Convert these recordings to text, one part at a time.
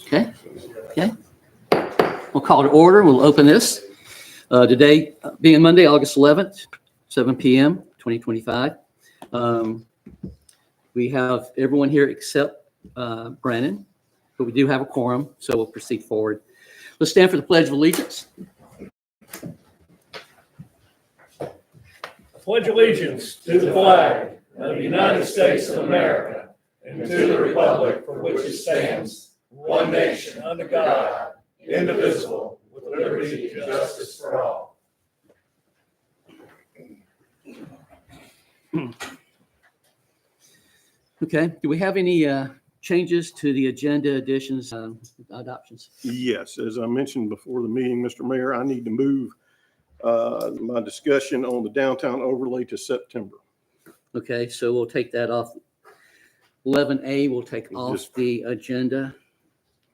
Okay. We'll call to order. We'll open this. Today being Monday, August 11th, 7 p.m., 2025. We have everyone here except Brandon, but we do have a quorum, so we'll proceed forward. Let's stand for the Pledge of Allegiance. Pledge allegiance to the flag of the United States of America and to the republic for which it stands, one nation under God, indivisible, with liberty and justice for all. Okay. Do we have any changes to the agenda, additions, adoptions? Yes, as I mentioned before the meeting, Mr. Mayor, I need to move my discussion on the downtown overlay to September. Okay, so we'll take that off. 11A will take off the agenda,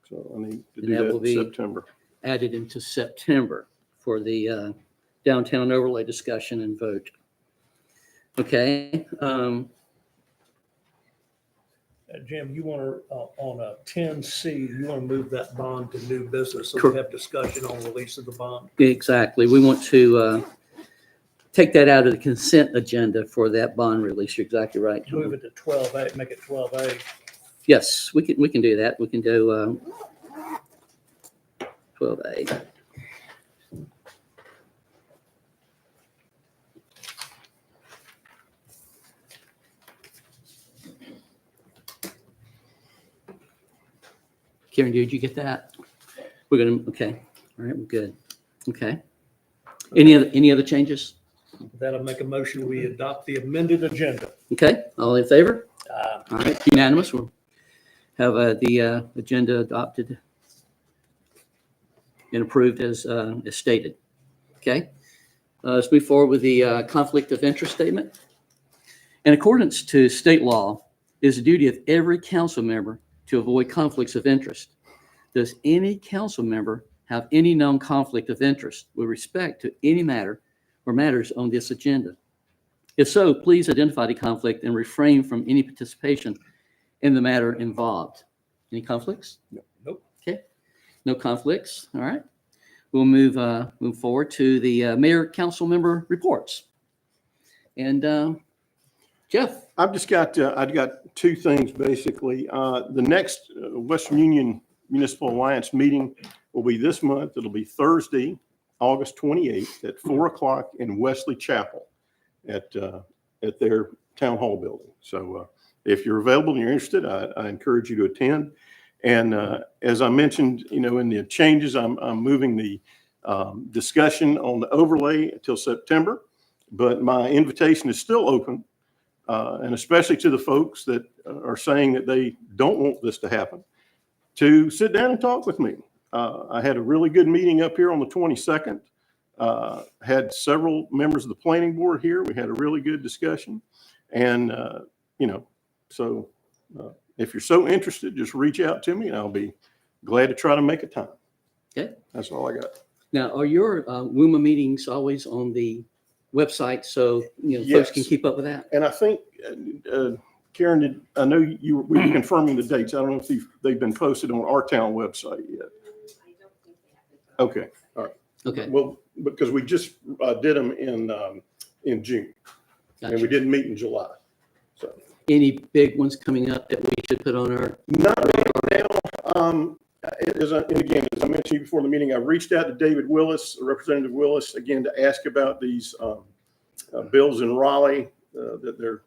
So I need to And do that that will in be- September. added into September for the downtown overlay discussion and vote. Okay. Jim, you want to, on a 10C, you want to move that bond to new business so Correct. we have discussion on release of the bond? Exactly. We want to take that out of the consent agenda for that bond release. You're exactly right. John. Move it to 12A, make it 12A. Yes, we can do that. We can do 12A. Karen, did you get that? We're gonna, okay. All right, we're good. Okay. Any other changes? That'll make a motion, we adopt the amended agenda. Okay, all in favor? All right, unanimous. We'll have the agenda adopted and approved as stated. Okay, let's move forward with the conflict of interest statement. In accordance to state law, it is the duty of every council member to avoid conflicts of interest. Does any council member have any known conflict of interest with respect to any matter or matters on this agenda? If so, please identify the conflict and refrain from any participation in the matter involved. Any conflicts? Nope. Okay, no conflicts. All right. We'll move forward to the mayor council member reports. And Jeff. I've got two things basically. The next Western Union Municipal Alliance meeting will be this month. It'll be Thursday, August 28th at 4:00 in Wesley Chapel at their town hall building. So if you're available and you're interested, I encourage you to attend. And as I mentioned, in the changes, I'm moving the discussion on the overlay until September, but my invitation is still open. And especially to the folks that are saying that they don't want this to happen, to sit down and talk with me. I had a really good meeting up here on the 22nd. Had several members of the planning board here. We had a really good discussion. And, so if you're so interested, just reach out to me and I'll be glad to try to make a time. Okay. That's all I got. Now, are your WUMA meetings always on the website so folks Yes. can keep up with that? And I think, Karen, I know we were confirming the dates. I don't know if they've been posted on our town website yet. Okay, all right. Okay, Well, because we just did them in June, and we gotcha. didn't meet in July. So Any big ones coming up that we should put on our? not right now. And again, as I mentioned to you before the meeting, I reached out to David Willis, Representative Willis, again to ask about these bills in Raleigh that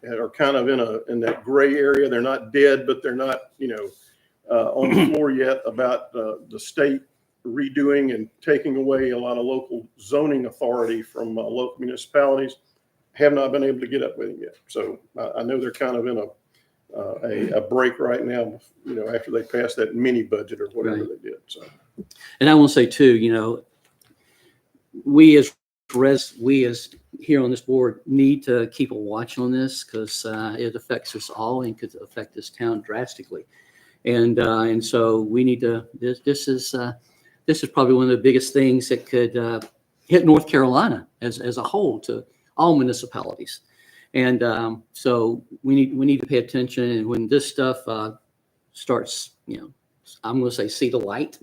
are kind of in that gray area. They're not dead, but they're not on the floor yet, about the state redoing and taking away a lot of local zoning authority from local municipalities. Have not been able to get up with him yet. So I know they're kind of in a break right now, after they passed that mini budget or whatever Right. they did. So And I want to say too, we as here on this board need to keep a watch on this because it affects us all and could affect this town drastically. And so we need to. This is probably one of the biggest things that could hit North Carolina as a whole to all municipalities. And so we need to pay attention. And when this stuff starts, I'm going to say see the light.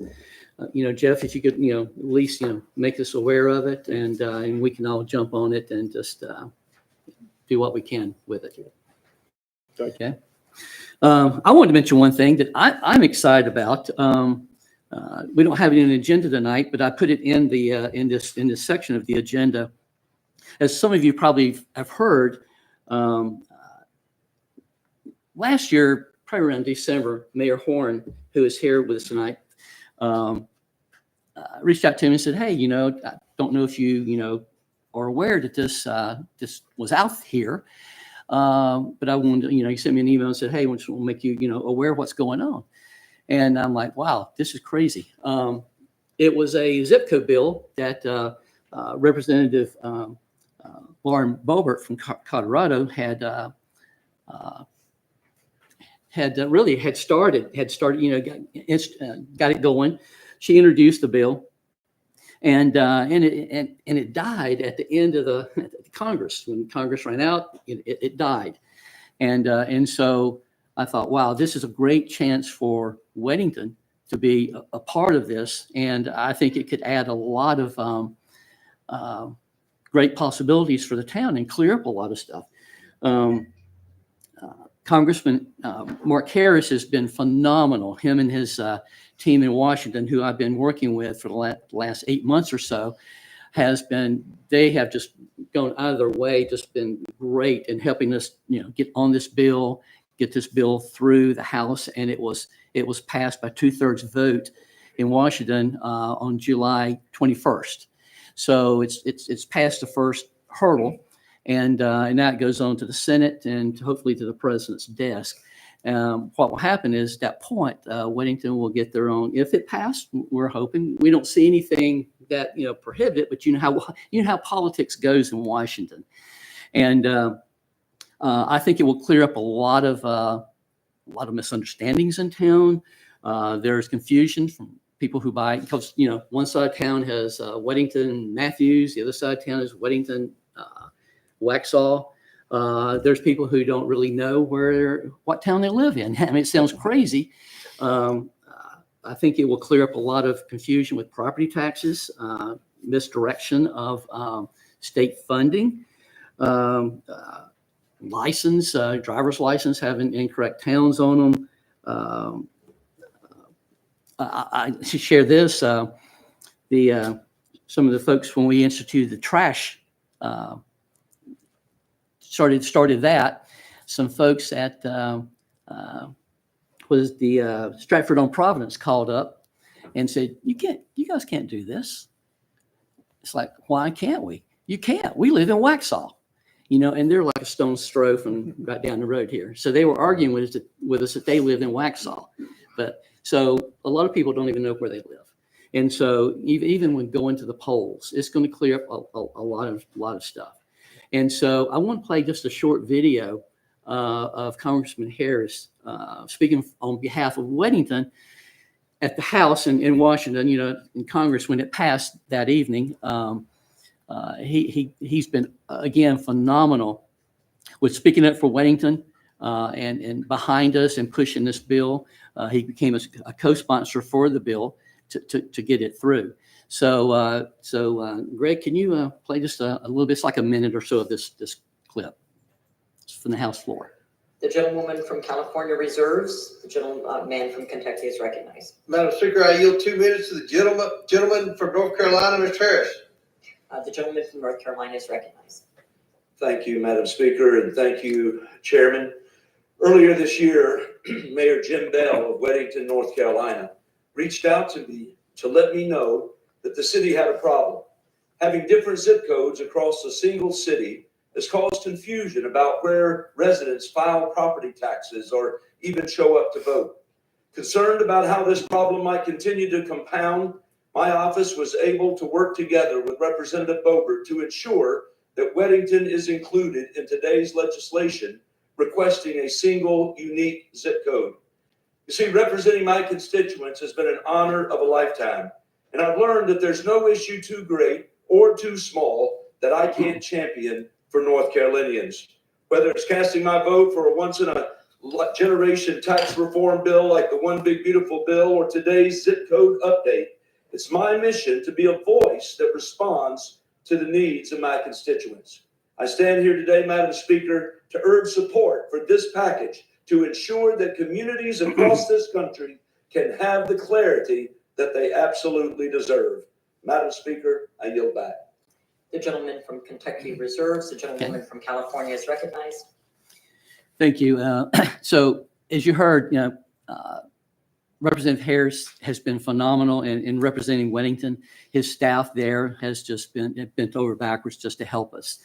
Jeff, if you could, at least, make us aware of it, and we can all jump on it and just do what we can with it. Okay. I wanted to mention one thing that I'm excited about. We don't have it in the agenda tonight, but I put it in the in this section of the agenda. As some of you probably have heard, last year, probably around December, Mayor Horn, who is here with us tonight, reached out to me and said, "Hey, I don't know if you are aware that this was out here, but I wanted to, he sent me an email and said, hey, I want to make you aware of what's going on." And I'm like, wow, this is crazy. It was a zip code bill that Representative Lauren Boebert from Colorado had started, got it going. She introduced the bill, and it died at the end of the Congress. When Congress ran out, it died, and so I thought, wow, this is a great chance for Weddington to be a part of this, and I think it could add a lot of great possibilities for the town and clear up a lot of stuff. Congressman Mark Harris has been phenomenal. Him and his team in Washington, who I've been working with for the last 8 months or so, they have just gone out of their way, just been great in helping us, get on this bill, get this bill through the House, and it was passed by 2/3 vote in Washington on July 21st. So it's passed the first hurdle. And now it goes on to the Senate and hopefully to the president's desk. What will happen is at that point, Weddington will get their own. If it passed, we're hoping. We don't see anything that prohibit it, but you know how politics goes in Washington, and I think it will clear up a lot of misunderstandings in town. There's confusion from people who buy, because one side of town has Weddington Matthews, the other side of town is Weddington Waxhaw. There's people who don't really know what town they live in. I mean, it sounds crazy. I think it will clear up a lot of confusion with property taxes, misdirection of state funding, license, driver's license having incorrect towns on them. I should share this. Some of the folks, when we instituted the trash, started that, some folks at was the Stratford on Providence called up and said, you guys can't do this. It's like, why can't we? You can't. We live in Waxhaw, and they're like a stone's throw from right down the road here. So they were arguing with us that they lived in Waxhaw. But so a lot of people don't even know where they live. And so even when going to the polls, it's going to clear up a lot of stuff. And so I want to play just a short video of Congressman Harris speaking on behalf of Weddington at the House in Washington, in Congress when it passed that evening. He's been, again, phenomenal with speaking up for Weddington and behind us and pushing this bill. He became a co-sponsor for the bill to get it through. So Greg, can you play just a little bit? It's like a minute or so of this clip. It's from the House floor. The gentlewoman from California reserves. The gentleman from Kentucky is recognized. Madam Speaker, I yield 2 minutes to the gentleman from North Carolina, Mr. Harris. The gentleman from North Carolina is recognized. Thank you, Madam Speaker, and thank you, Chairman. Earlier this year, Mayor Jim Bell of Weddington, North Carolina, reached out to me to let me know that the city had a problem. Having different zip codes across a single city has caused confusion about where residents file property taxes or even show up to vote. Concerned about how this problem might continue to compound, my office was able to work together with Representative Boebert to ensure that Weddington is included in today's legislation requesting a single unique zip code. You see, representing my constituents has been an honor of a lifetime, and I've learned that there's no issue too great or too small that I can't champion for North Carolinians. Whether it's casting my vote for a generation tax reform bill like the One Big Beautiful Bill or today's zip code update. It's my mission to be a voice that responds to the needs of my constituents. I stand here today, Madam Speaker, to urge support for this package to ensure that communities across this country can have the clarity that they absolutely deserve. Madam Speaker, I yield back. The gentleman from Kentucky reserves, the gentlewoman from California is recognized. Thank you. So as you heard, Representative Harris has been phenomenal in representing Weddington. His staff there has just been bent over backwards just to help us.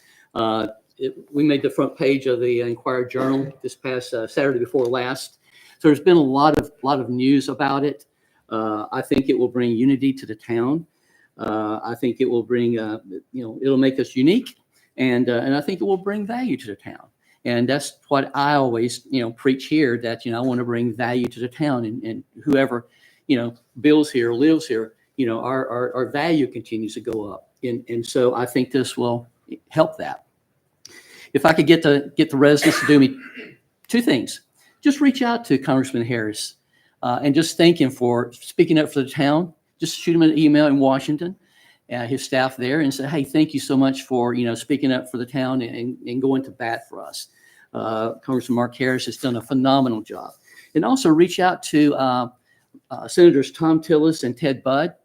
We made the front page of the Inquirer Journal this past Saturday before last. So there's been a lot of news about it. I think it will bring unity to the town. I think it will bring, it'll make us unique, and I think it will bring value to the town. And that's what I always, preach here, that, I want to bring value to the town, and whoever, builds here, lives here, our value continues to go up. And so I think this will help that. If I could get the residents to do me two things, just reach out to Congressman Harris and just thank him for speaking up for the town. Just shoot him an email in Washington, his staff there, and say, hey, thank you so much for, speaking up for the town and going to bat for us. Congressman Mark Harris has done a phenomenal job. And also reach out to Senators Tom Tillis and Ted Budd.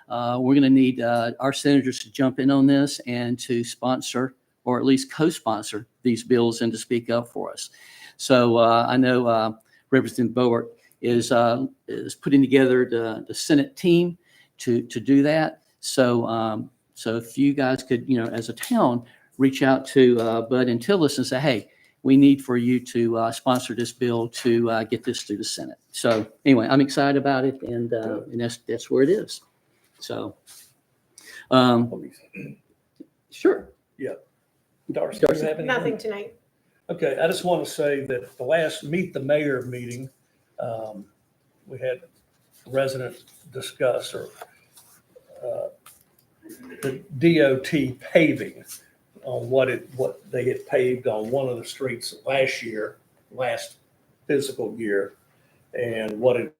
We're going to need our senators to jump in on this and to sponsor, or at least co-sponsor, these bills and to speak up for us. So I know Representative Boebert is putting together the Senate team to do that. So if you guys could, as a town, reach out to Bud and Tillis and say, hey, we need for you to sponsor this bill to get this through the Senate. So anyway, I'm excited about it, and that's where it is. So, sure. Darcy, do you have anything? Nothing tonight. Okay, I just want to say that the last Meet the Mayor meeting, we had residents discuss the DOT paving on what they had paved on one of the streets last fiscal year, and what had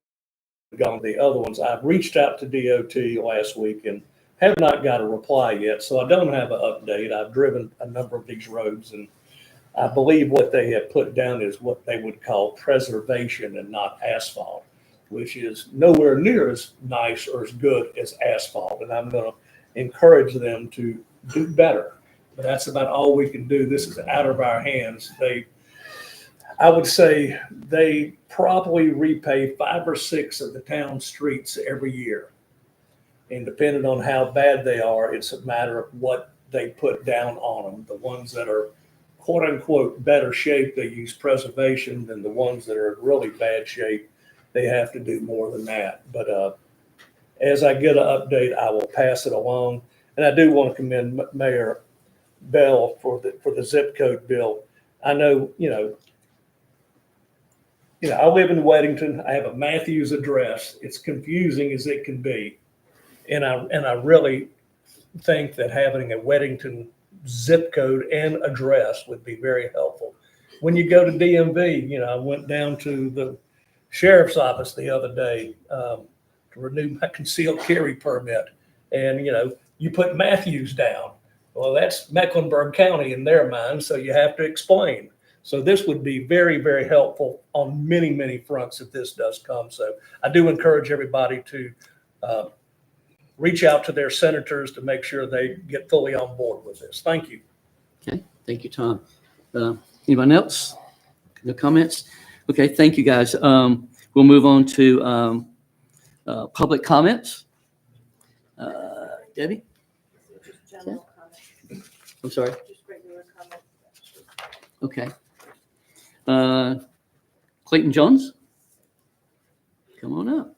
gone to the other ones. I've reached out to DOT last week and have not got a reply yet, so I don't have an update. I've driven a number of these roads, and I believe what they have put down is what they would call preservation and not asphalt, which is nowhere near as nice or as good as asphalt. And I'm going to encourage them to do better. But that's about all we can do. This is out of our hands. I would say they probably repave 5 or 6 of the town streets every year. And depending on how bad they are, it's a matter of what they put down on them. The ones that are quote unquote better shape, they use preservation, than the ones that are in really bad shape, they have to do more than that. But as I get an update, I will pass it along. And I do want to commend Mayor Bell for the zip code bill. I know, I live in Weddington. I have a Matthews address. It's confusing as it can be. And I really think that having a Weddington zip code and address would be very helpful. When you go to DMV, I went down to the sheriff's office the other day to renew my concealed carry permit. And, you put Matthews down. Well, that's Mecklenburg County in their mind, so you have to explain. So this would be very, very helpful on many, many fronts if this does come. So I do encourage everybody to reach out to their senators to make sure they get fully on board with this. Thank you. Okay, thank you, Tom. Anyone else? No comments? Okay, thank you, guys. We'll move on to public comments. Debbie? Just general comments. I'm sorry. Just regular comments. Okay. Clayton Jones? Come on up.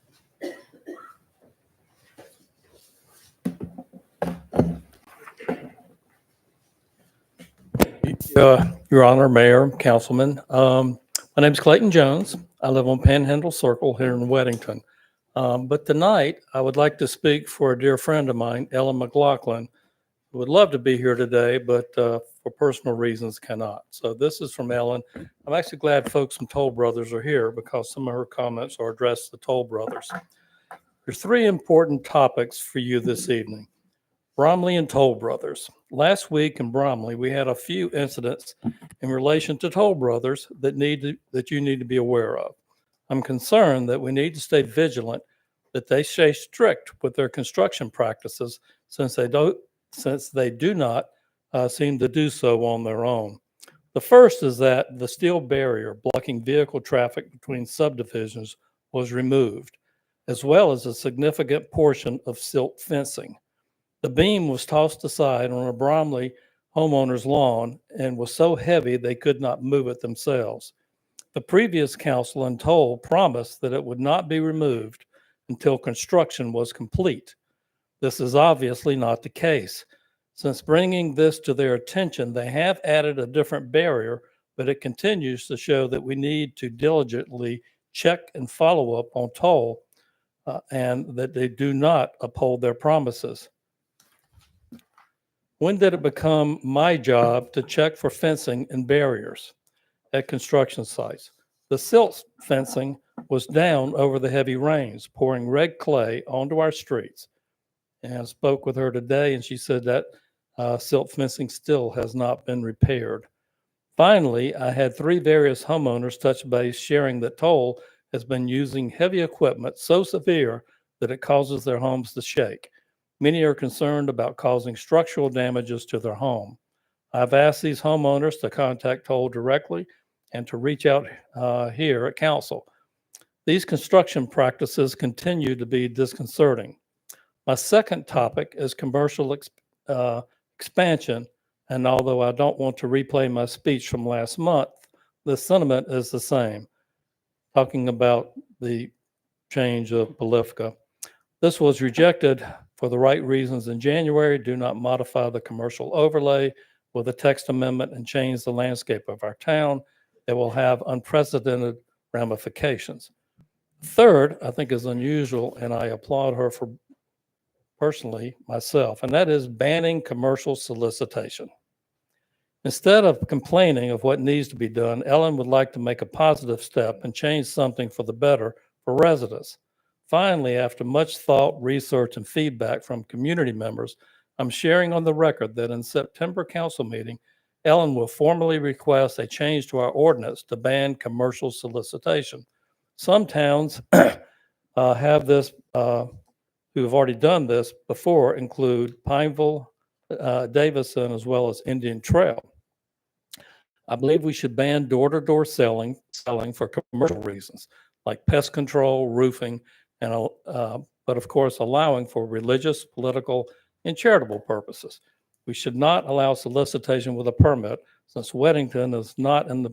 Your Honor, Mayor, Councilman. My name is Clayton Jones. I live on Panhandle Circle here in Weddington. But tonight, I would like to speak for a dear friend of mine, Ellen McLaughlin, who would love to be here today, but for personal reasons cannot. So this is from Ellen. I'm actually glad folks from Toll Brothers are here because some of her comments are addressed to Toll Brothers. There's three important topics for you this evening. Bromley and Toll Brothers. Last week in Bromley, we had a few incidents in relation to Toll Brothers that you need to be aware of. I'm concerned that we need to stay vigilant, that they stay strict with their construction practices since they do not seem to do so on their own. The first is that the steel barrier blocking vehicle traffic between subdivisions was removed, as well as a significant portion of silt fencing. The beam was tossed aside on a Bromley homeowner's lawn and was so heavy they could not move it themselves. The previous council in Toll promised that it would not be removed until construction was complete. This is obviously not the case. Since bringing this to their attention, they have added a different barrier, but it continues to show that we need to diligently check and follow up on Toll and that they do not uphold their promises. When did it become my job to check for fencing and barriers at construction sites? The silt fencing was down over the heavy rains, pouring red clay onto our streets. And I spoke with her today, and she said that silt fencing still has not been repaired. Finally, I had three various homeowners touch base, sharing that Toll has been using heavy equipment so severe that it causes their homes to shake. Many are concerned about causing structural damages to their home. I've asked these homeowners to contact Toll directly and to reach out here at council. These construction practices continue to be disconcerting. My second topic is commercial expansion, and although I don't want to replay my speech from last month, the sentiment is the same, talking about the change of Polifka. This was rejected for the right reasons in January. Do not modify the commercial overlay with a text amendment and change the landscape of our town. It will have unprecedented ramifications. Third, I think is unusual, and I applaud her for personally myself, and that is banning commercial solicitation. Instead of complaining of what needs to be done, Ellen would like to make a positive step and change something for the better for residents. Finally, after much thought, research, and feedback from community members, I'm sharing on the record that in September council meeting, Ellen will formally request a change to our ordinance to ban commercial solicitation. Some towns have this, who have already done this before, include Pineville, Davison, as well as Indian Trail. I believe we should ban door-to-door selling for commercial reasons, like pest control, roofing, and but of course allowing for religious, political, and charitable purposes. We should not allow solicitation with a permit, since Weddington is not in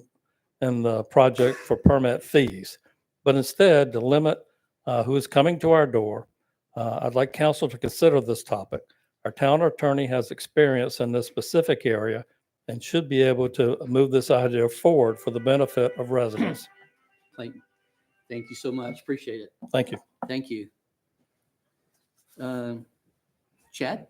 the project for permit fees, but instead to limit who is coming to our door. I'd like council to consider this topic. Our town attorney has experience in this specific area and should be able to move this idea forward for the benefit of residents. Thank you so much. Appreciate it. Thank you. Thank you. Chad?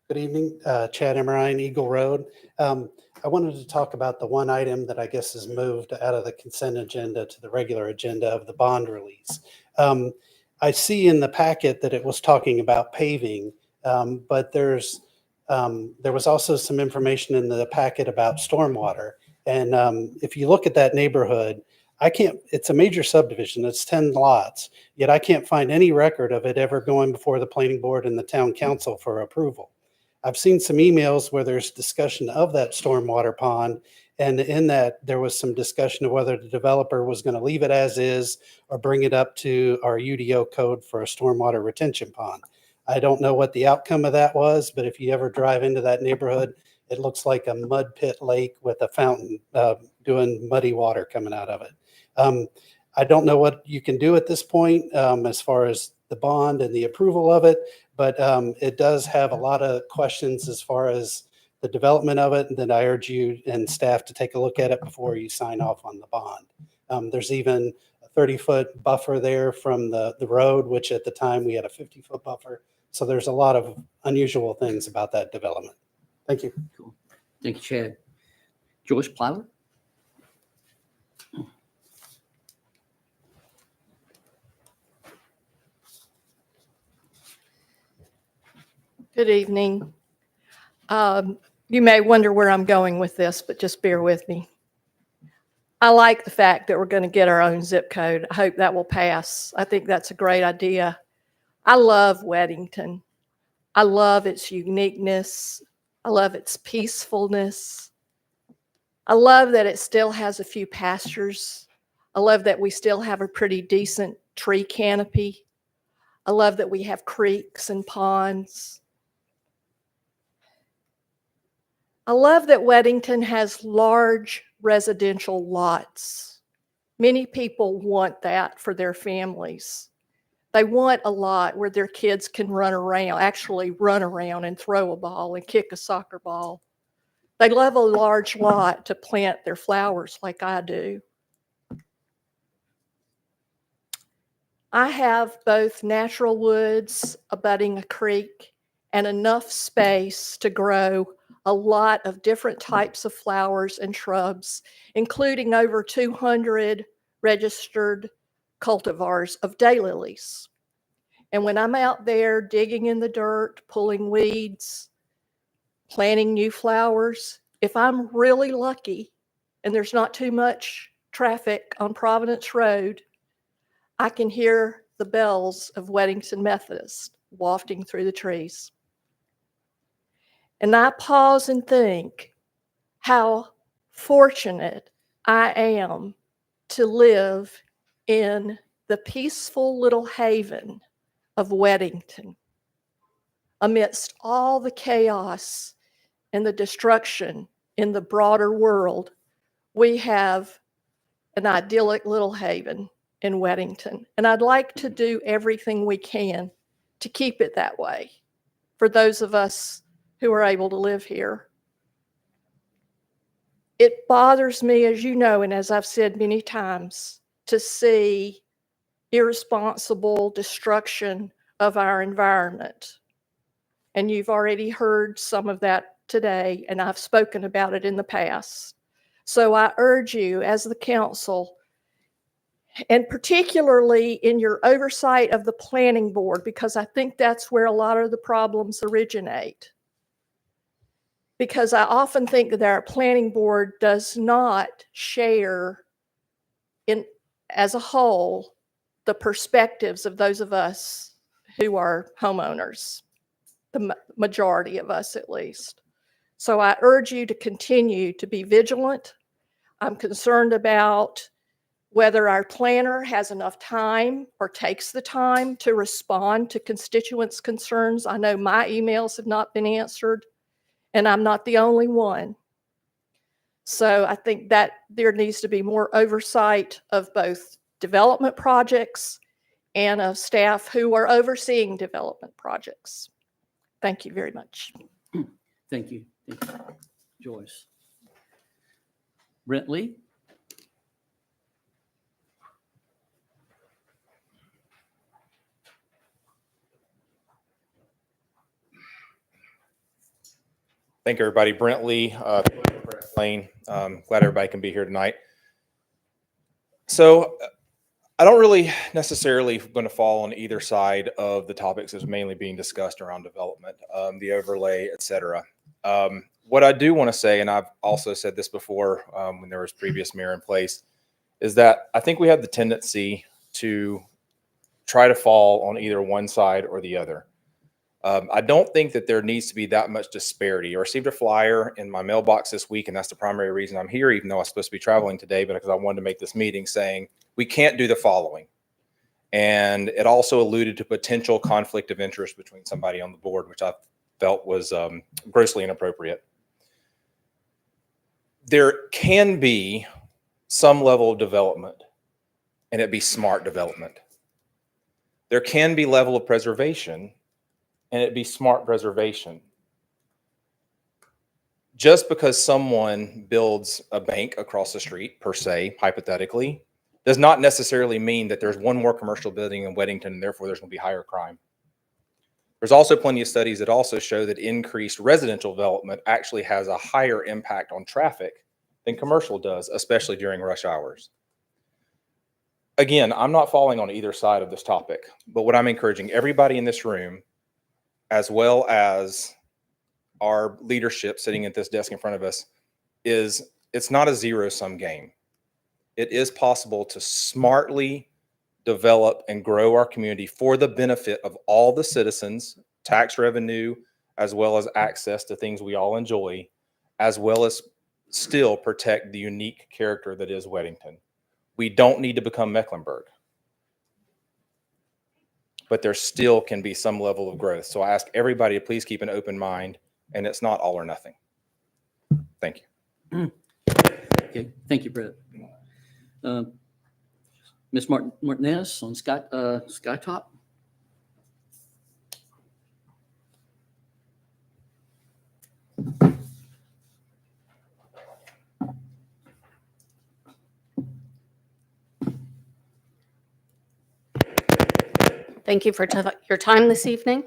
Good evening, Chad Emerine, Eagle Road. I wanted to talk about the one item that I guess is moved out of the consent agenda to the regular agenda of the bond release. I see in the packet that it was talking about paving, but there was also some information in the packet about stormwater. And if you look at that neighborhood, it's a major subdivision, it's 10 lots, yet I can't find any record of it ever going before the planning board and the town council for approval. I've seen some emails where there's discussion of that stormwater pond, and in that there was some discussion of whether the developer was going to leave it as is or bring it up to our UDO code for a stormwater retention pond. I don't know what the outcome of that was, but if you ever drive into that neighborhood, it looks like a mud pit lake with a fountain doing muddy water coming out of it. I don't know what you can do at this point as far as the bond and the approval of it, but it does have a lot of questions as far as the development of it. And then I urge you and staff to take a look at it before you sign off on the bond. There's even a 30-foot buffer there from the road, which at the time we had a 50-foot buffer. So there's a lot of unusual things about that development. Thank you. Cool. Thank you, Chad. Joyce Plyler? Good evening. You may wonder where I'm going with this, but just bear with me. I like the fact that we're going to get our own zip code. I hope that will pass. I think that's a great idea. I love Weddington. I love its uniqueness. I love its peacefulness. I love that it still has a few pastures. I love that we still have a pretty decent tree canopy. I love that we have creeks and ponds. I love that Weddington has large residential lots. Many people want that for their families. They want a lot where their kids can actually run around and throw a ball and kick a soccer ball. They love a large lot to plant their flowers like I do. I have both natural woods abutting a creek and enough space to grow a lot of different types of flowers and shrubs, including over 200 registered cultivars of daylilies. And when I'm out there digging in the dirt, pulling weeds, planting new flowers, if I'm really lucky and there's not too much traffic on Providence Road, I can hear the bells of Weddington Methodist wafting through the trees. And I pause and think how fortunate I am to live in the peaceful little haven of Weddington. Amidst all the chaos and the destruction in the broader world, we have an idyllic little haven in Weddington. And I'd like to do everything we can to keep it that way for those of us who are able to live here. It bothers me, as you know, and as I've said many times, to see irresponsible destruction of our environment. And you've already heard some of that today, and I've spoken about it in the past. So I urge you as the council, and particularly in your oversight of the planning board, because I think that's where a lot of the problems originate. Because I often think that our planning board does not share as a whole the perspectives of those of us who are homeowners, the majority of us at least. So I urge you to continue to be vigilant. I'm concerned about whether our planner has enough time or takes the time to respond to constituents' concerns. I know my emails have not been answered, and I'm not the only one. So I think that there needs to be more oversight of both development projects and of staff who are overseeing development projects. Thank you very much. Thank you. Thank you, Joyce. Brent Lee? Thank you, everybody. Brent Lee, Lane. Glad everybody can be here tonight. So I don't really necessarily going to fall on either side of the topics that's mainly being discussed around development, the overlay, et cetera. What I do want to say, and I've also said this before when there was previous mayor in place, is that I think we have the tendency to try to fall on either one side or the other. I don't think that there needs to be that much disparity. I received a flyer in my mailbox this week, and that's the primary reason I'm here, even though I was supposed to be traveling today, but because I wanted to make this meeting, saying we can't do the following. And it also alluded to potential conflict of interest between somebody on the board, which I felt was grossly inappropriate. There can be some level of development, and it be smart development. There can be level of preservation, and it be smart preservation. Just because someone builds a bank across the street, per se, hypothetically, does not necessarily mean that there's one more commercial building in Weddington and therefore there's going to be higher crime. There's also plenty of studies that also show that increased residential development actually has a higher impact on traffic than commercial does, especially during rush hours. Again, I'm not falling on either side of this topic, but what I'm encouraging everybody in this room, as well as our leadership sitting at this desk in front of us, is it's not a zero-sum game. It is possible to smartly develop and grow our community for the benefit of all the citizens, tax revenue, as well as access to things we all enjoy, as well as still protect the unique character that is Weddington. We don't need to become Mecklenburg, but there still can be some level of growth. So I ask everybody to please keep an open mind, and it's not all or nothing. Thank you. Okay, thank you, Brett. Ms. Martinez on Skytop. Thank you for your time this evening.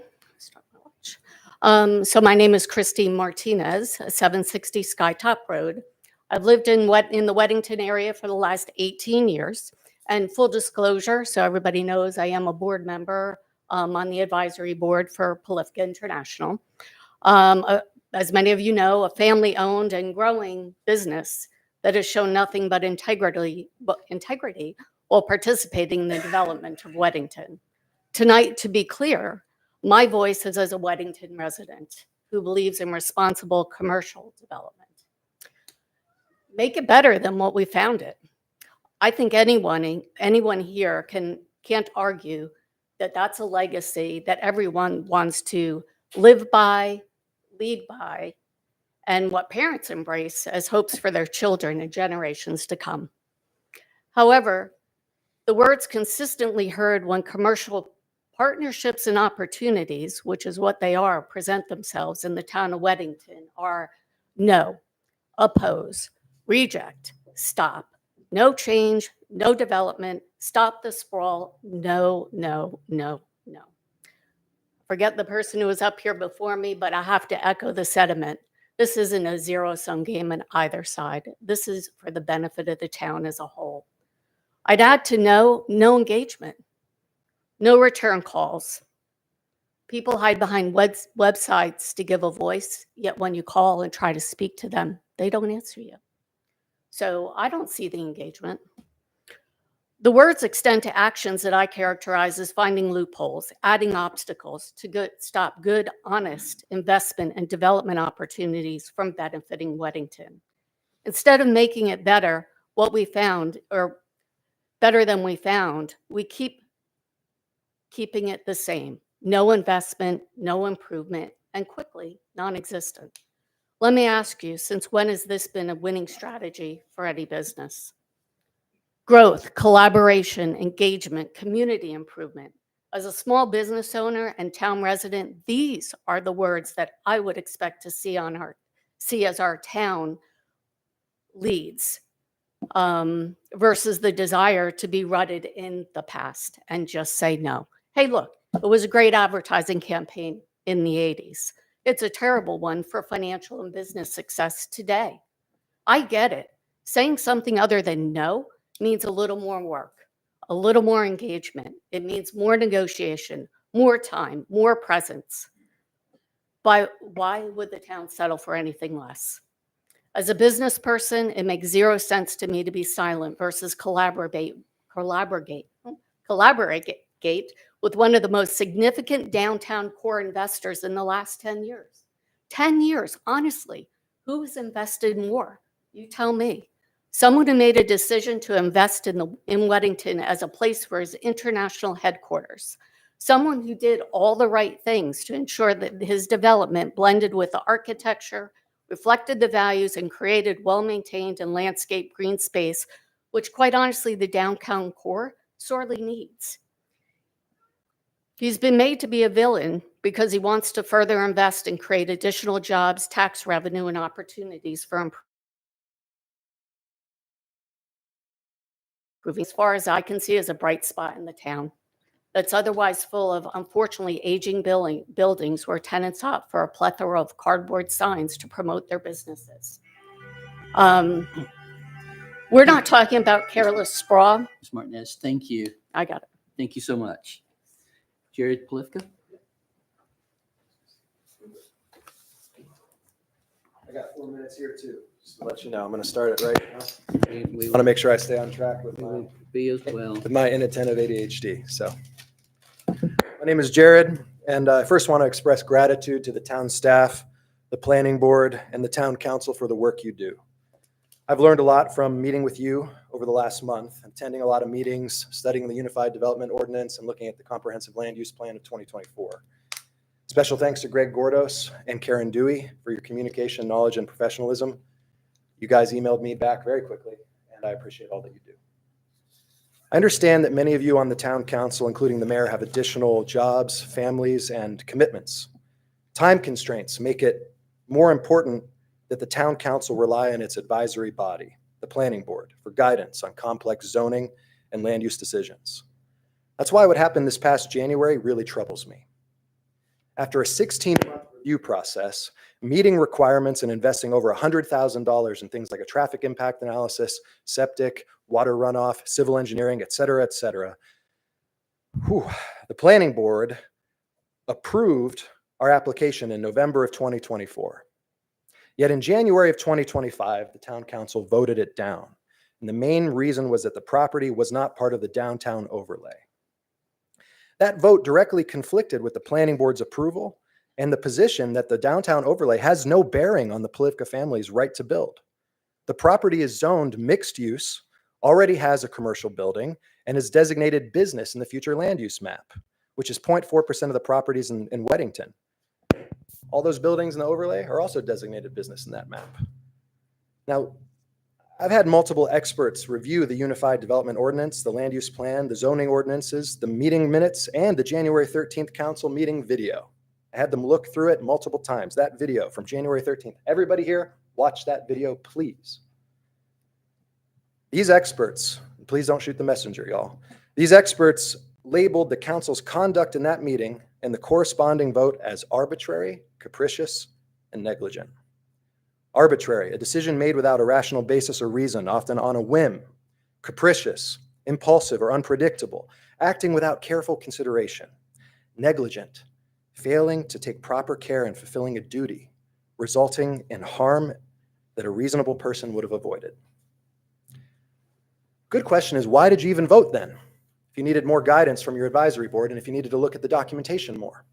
So my name is Christine Martinez, 760 Skytop Road. I've lived in the Weddington area for the last 18 years. And full disclosure, so everybody knows, I am a board member on the advisory board for Polifka International. As many of you know, a family-owned and growing business that has shown nothing but integrity while participating in the development of Weddington. Tonight, to be clear, my voice is as a Weddington resident who believes in responsible commercial development. Make it better than what we found it. I think anyone here can't argue that that's a legacy that everyone wants to live by, lead by, and what parents embrace as hopes for their children and generations to come. However, the words consistently heard when commercial partnerships and opportunities, which is what they are, present themselves in the town of Weddington are no, oppose, reject, stop, no change, no development, stop the sprawl, no, no, no, no. Forget the person who was up here before me, but I have to echo the sentiment. This isn't a zero-sum game on either side. This is for the benefit of the town as a whole. I'd add to no engagement, no return calls. People hide behind websites to give a voice, yet when you call and try to speak to them, they don't answer you. So I don't see the engagement. The words extend to actions that I characterize as finding loopholes, adding obstacles to stop good, honest investment and development opportunities from benefiting Weddington. Instead of making it better, what we found, or better than we found, we keep keeping it the same. No investment, no improvement, and quickly non-existent. Let me ask you, since when has this been a winning strategy for any business? Growth, collaboration, engagement, community improvement. As a small business owner and town resident, these are the words that I would expect to see as our town leads, versus the desire to be rooted in the past and just say no. Hey, look, it was a great advertising campaign in the 80s. It's a terrible one for financial and business success today. I get it. Saying something other than no means a little more work, a little more engagement. It means more negotiation, more time, more presence. Why would the town settle for anything less? As a business person, it makes zero sense to me to be silent versus collaborate with one of the most significant downtown core investors in the last 10 years. 10 years, honestly, who has invested more? You tell me. Someone who made a decision to invest in Weddington as a place for his international headquarters. Someone who did all the right things to ensure that his development blended with the architecture, reflected the values, and created well-maintained and landscaped green space, which quite honestly the downtown core sorely needs. He's been made to be a villain because he wants to further invest and create additional jobs, tax revenue, and opportunities for As far as I can see, is a bright spot in the town that's otherwise full of, unfortunately, aging buildings where tenants opt for a plethora of cardboard signs to promote their businesses. We're not talking about careless sprawl. Ms. Martinez, thank you. I got it. Thank you so much. Jared Polifka? I got 4 minutes here too, just to let you know. I'm going to start it right now. We I want to make sure I stay on track with will be as well. my inattentive ADHD. So, my name is Jared, and I first want to express gratitude to the town staff, the planning board, and the town council for the work you do. I've learned a lot from meeting with you over the last month, attending a lot of meetings, studying the Unified Development Ordinance, and looking at the Comprehensive Land Use Plan of 2024. Special thanks to Greg Gordos and Karen Dewey for your communication, knowledge, and professionalism. You guys emailed me back very quickly, and I appreciate all that you do. I understand that many of you on the town council, including the mayor, have additional jobs, families, and commitments. Time constraints make it more important that the town council rely on its advisory body, the planning board, for guidance on complex zoning and land use decisions. That's why what happened this past January really troubles me. After a 16-month review process, meeting requirements and investing over $100,000 in things like a traffic impact analysis, septic, water runoff, civil engineering, et cetera, the planning board approved our application in November of 2024. Yet in January of 2025, the town council voted it down. And the main reason was that the property was not part of the downtown overlay. That vote directly conflicted with the planning board's approval and the position that the downtown overlay has no bearing on the Polifka family's right to build. The property is zoned mixed use, already has a commercial building, and is designated business in the future land use map, which is 0.4% of the properties in Weddington. All those buildings in the overlay are also designated business in that map. Now, I've had multiple experts review the Unified Development Ordinance, the land use plan, the zoning ordinances, the meeting minutes, and the January 13th council meeting video. I had them look through it multiple times. That video from January 13th. Everybody here, watch that video, please. These experts, please don't shoot the messenger, y'all. These experts labeled the council's conduct in that meeting and the corresponding vote as arbitrary, capricious, and negligent. Arbitrary, a decision made without a rational basis or reason, often on a whim. Capricious, impulsive or unpredictable, acting without careful consideration. Negligent, failing to take proper care in fulfilling a duty, resulting in harm that a reasonable person would have avoided. Good question is, why did you even vote then? If you needed more guidance from your advisory board and if you needed to look at the documentation more.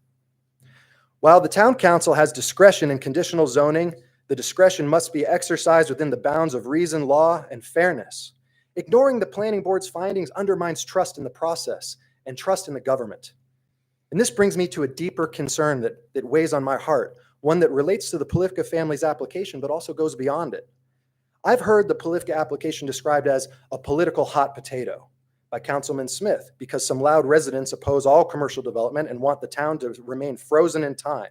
While the town council has discretion in conditional zoning, the discretion must be exercised within the bounds of reason, law, and fairness. Ignoring the planning board's findings undermines trust in the process and trust in the government. And this brings me to a deeper concern that weighs on my heart, one that relates to the Polifka family's application, but also goes beyond it. I've heard the Polifka application described as a political hot potato by Councilman Smith because some loud residents oppose all commercial development and want the town to remain frozen in time.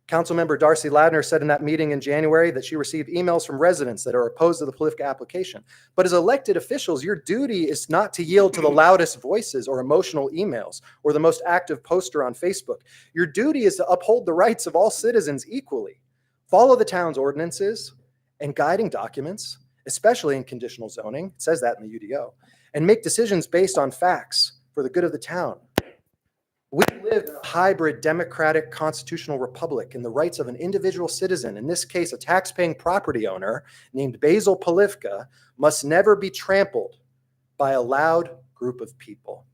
Councilmember Darcy Ladner said in that meeting in January that she received emails from residents that are opposed to the Polifka application. But as elected officials, your duty is not to yield to the loudest voices or emotional emails or the most active poster on Facebook. Your duty is to uphold the rights of all citizens equally. Follow the town's ordinances and guiding documents, especially in conditional zoning, it says that in the UDO, and make decisions based on facts for the good of the town. We live in a hybrid democratic constitutional republic, and the rights of an individual citizen, in this case a tax-paying property owner named Basil Polifka, must never be trampled by a loud group of people.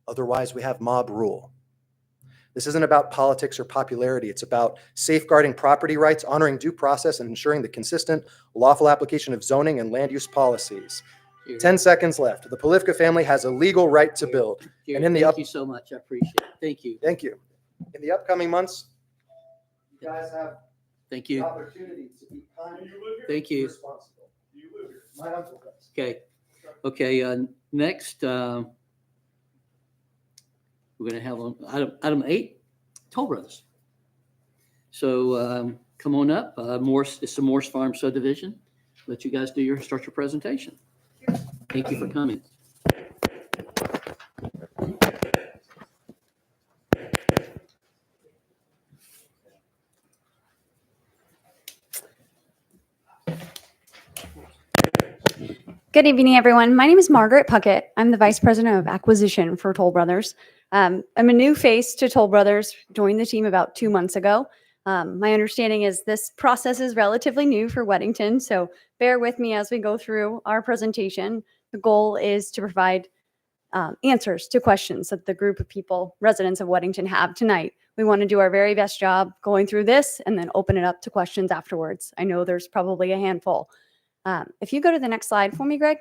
Otherwise, we have mob rule. This isn't about politics or popularity. It's about safeguarding property rights, honoring due process, and ensuring the consistent, lawful application of zoning and land use policies. 10 seconds left. The Polifka family has a legal right to build. Jared, And in the thank you so much. I appreciate it. Thank you. Thank you. In the upcoming months, you guys have Thank the you. opportunity to be kind and Thank you. responsible. My uncle does. Okay. Okay. Next, we're going to have on item 8, Toll Brothers. So come on up. It's the Morse Farm subdivision. Let you guys start your presentation. Thank you for coming. Good evening, everyone. My name is Margaret Puckett. I'm the Vice President of Acquisition for Toll Brothers. I'm a new face to Toll Brothers, joined the team about 2 months ago. My understanding is this process is relatively new for Weddington, so bear with me as we go through our presentation. The goal is to provide answers to questions that the group of people, residents of Weddington, have tonight. We want to do our very best job going through this and then open it up to questions afterwards. I know there's probably a handful. If you go to the next slide for me, Greg.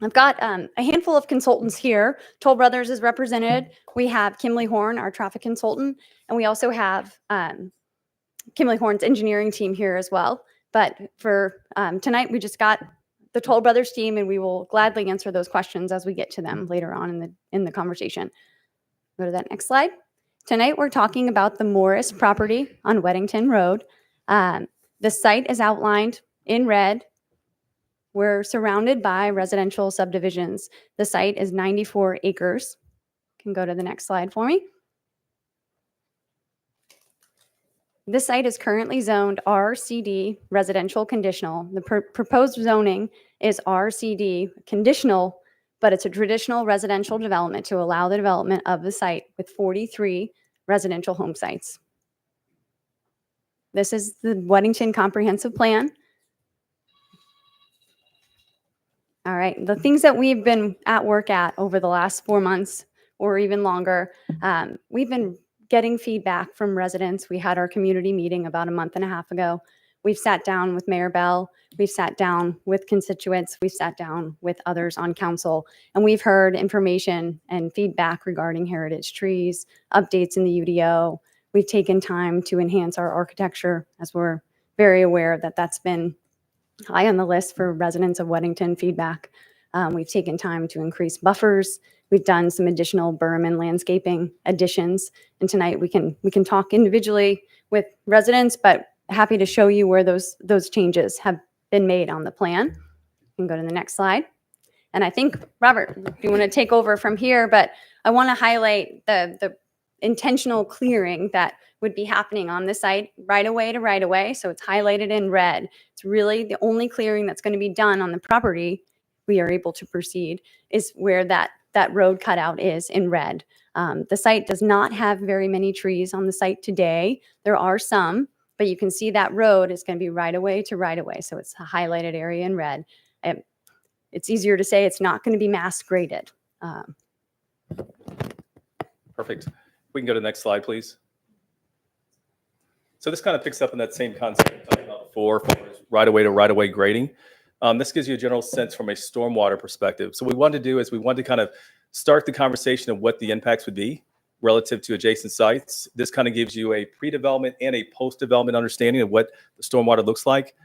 I've got a handful of consultants here. Toll Brothers is represented. We have Kimley Horn, our traffic consultant, and we also have Kimley Horn's engineering team here as well. But for tonight, we just got the Toll Brothers team, and we will gladly answer those questions as we get to them later on in the conversation. Go to that next slide. Tonight, we're talking about the Morris property on Weddington Road. The site is outlined in red. We're surrounded by residential subdivisions. The site is 94 acres. You can go to the next slide for me. This site is currently zoned RCD residential conditional. The proposed zoning is RCD conditional, but it's a traditional residential development to allow the development of the site with 43 residential home sites. This is the Weddington Comprehensive Plan. All right, the things that we've been at work at over the last 4 months or even longer, we've been getting feedback from residents. We had our community meeting about a month and a half ago. We've sat down with Mayor Bell. We've sat down with constituents. We've sat down with others on council, and we've heard information and feedback regarding heritage trees, updates in the UDO. We've taken time to enhance our architecture, as we're very aware that that's been high on the list for residents of Weddington feedback. We've taken time to increase buffers. We've done some additional berm and landscaping additions. And tonight we can talk individually with residents, but happy to show you where those changes have been made on the plan. You can go to the next slide. And I think, Robert, you want to take over from here, but I want to highlight the intentional clearing that would be happening on the site right away to right away. So it's highlighted in red. It's really the only clearing that's going to be done on the property. We are able to proceed is where that road cutout is in red. The site does not have very many trees on the site today. There are some, but you can see that road is going to be right away to right away. So it's a highlighted area in red. It's easier to say it's not going to be mass graded. Perfect. We can go to the next slide, please. So this kind of picks up on that same concept we talked about before, right-of-way to right-of-way grading. This gives you a general sense from a stormwater perspective. So what we wanted to do is we wanted to kind of start the conversation of what the impacts would be relative to adjacent sites. This kind of gives you a pre-development and a post-development understanding of what the stormwater looks like.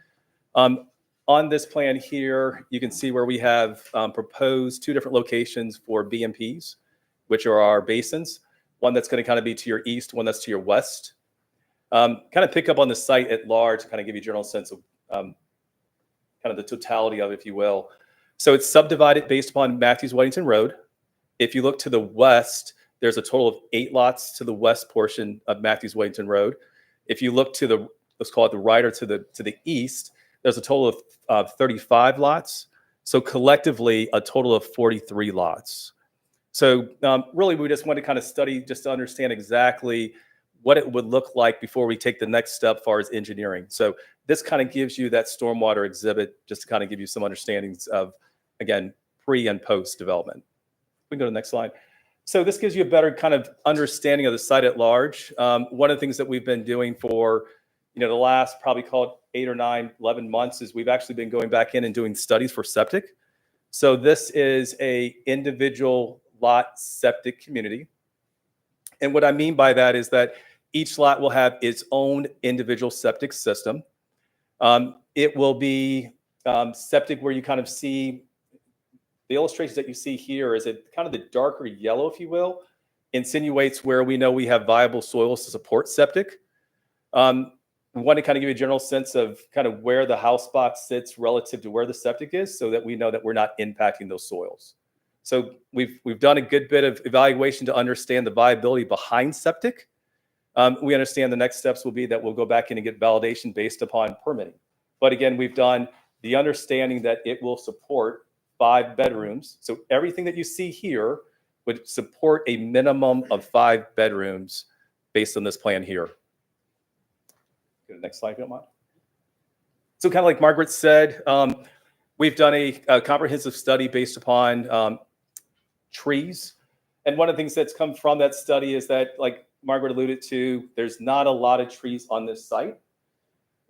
On this plan here, you can see where we have proposed 2 different locations for BMPs, which are our basins. One that's going to kind of be to your east, one that's to your west. Kind of pick up on the site at large, kind of give you a general sense of kind of the totality of it, if you will. So it's subdivided based upon Matthews Weddington Road. If you look to the west, there's a total of 8 lots to the west portion of Matthews Weddington Road. If you look to the, let's call it the right or to the east, there's a total of 35 lots. So collectively, a total of 43 lots. So really, we just want to kind of study just to understand exactly what it would look like before we take the next step as far as engineering. So this kind of gives you that stormwater exhibit just to kind of give you some understandings of, again, pre and post development. We can go to the next slide. So this gives you a better kind of understanding of the site at large. One of the things that we've been doing for, the last probably called 8 or 9, 11 months is we've actually been going back in and doing studies for septic. So this is a individual lot septic community. And what I mean by that is that each lot will have its own individual septic system. It will be septic where you kind of see the illustrations that you see here is it kind of the darker yellow, if you will, insinuates where we know we have viable soils to support septic. We want to kind of give you a general sense of kind of where the house box sits relative to where the septic is so that we know that we're not impacting those soils. So we've done a good bit of evaluation to understand the viability behind septic. We understand the next steps will be that we'll go back in and get validation based upon permitting. But again, we've done the understanding that it will support 5 bedrooms. So everything that you see here would support a minimum of 5 bedrooms based on this plan here. Go to the next slide, if you don't mind. So kind of like Margaret said, we've done a comprehensive study based upon trees. And one of the things that's come from that study is that, like Margaret alluded to, there's not a lot of trees on this site.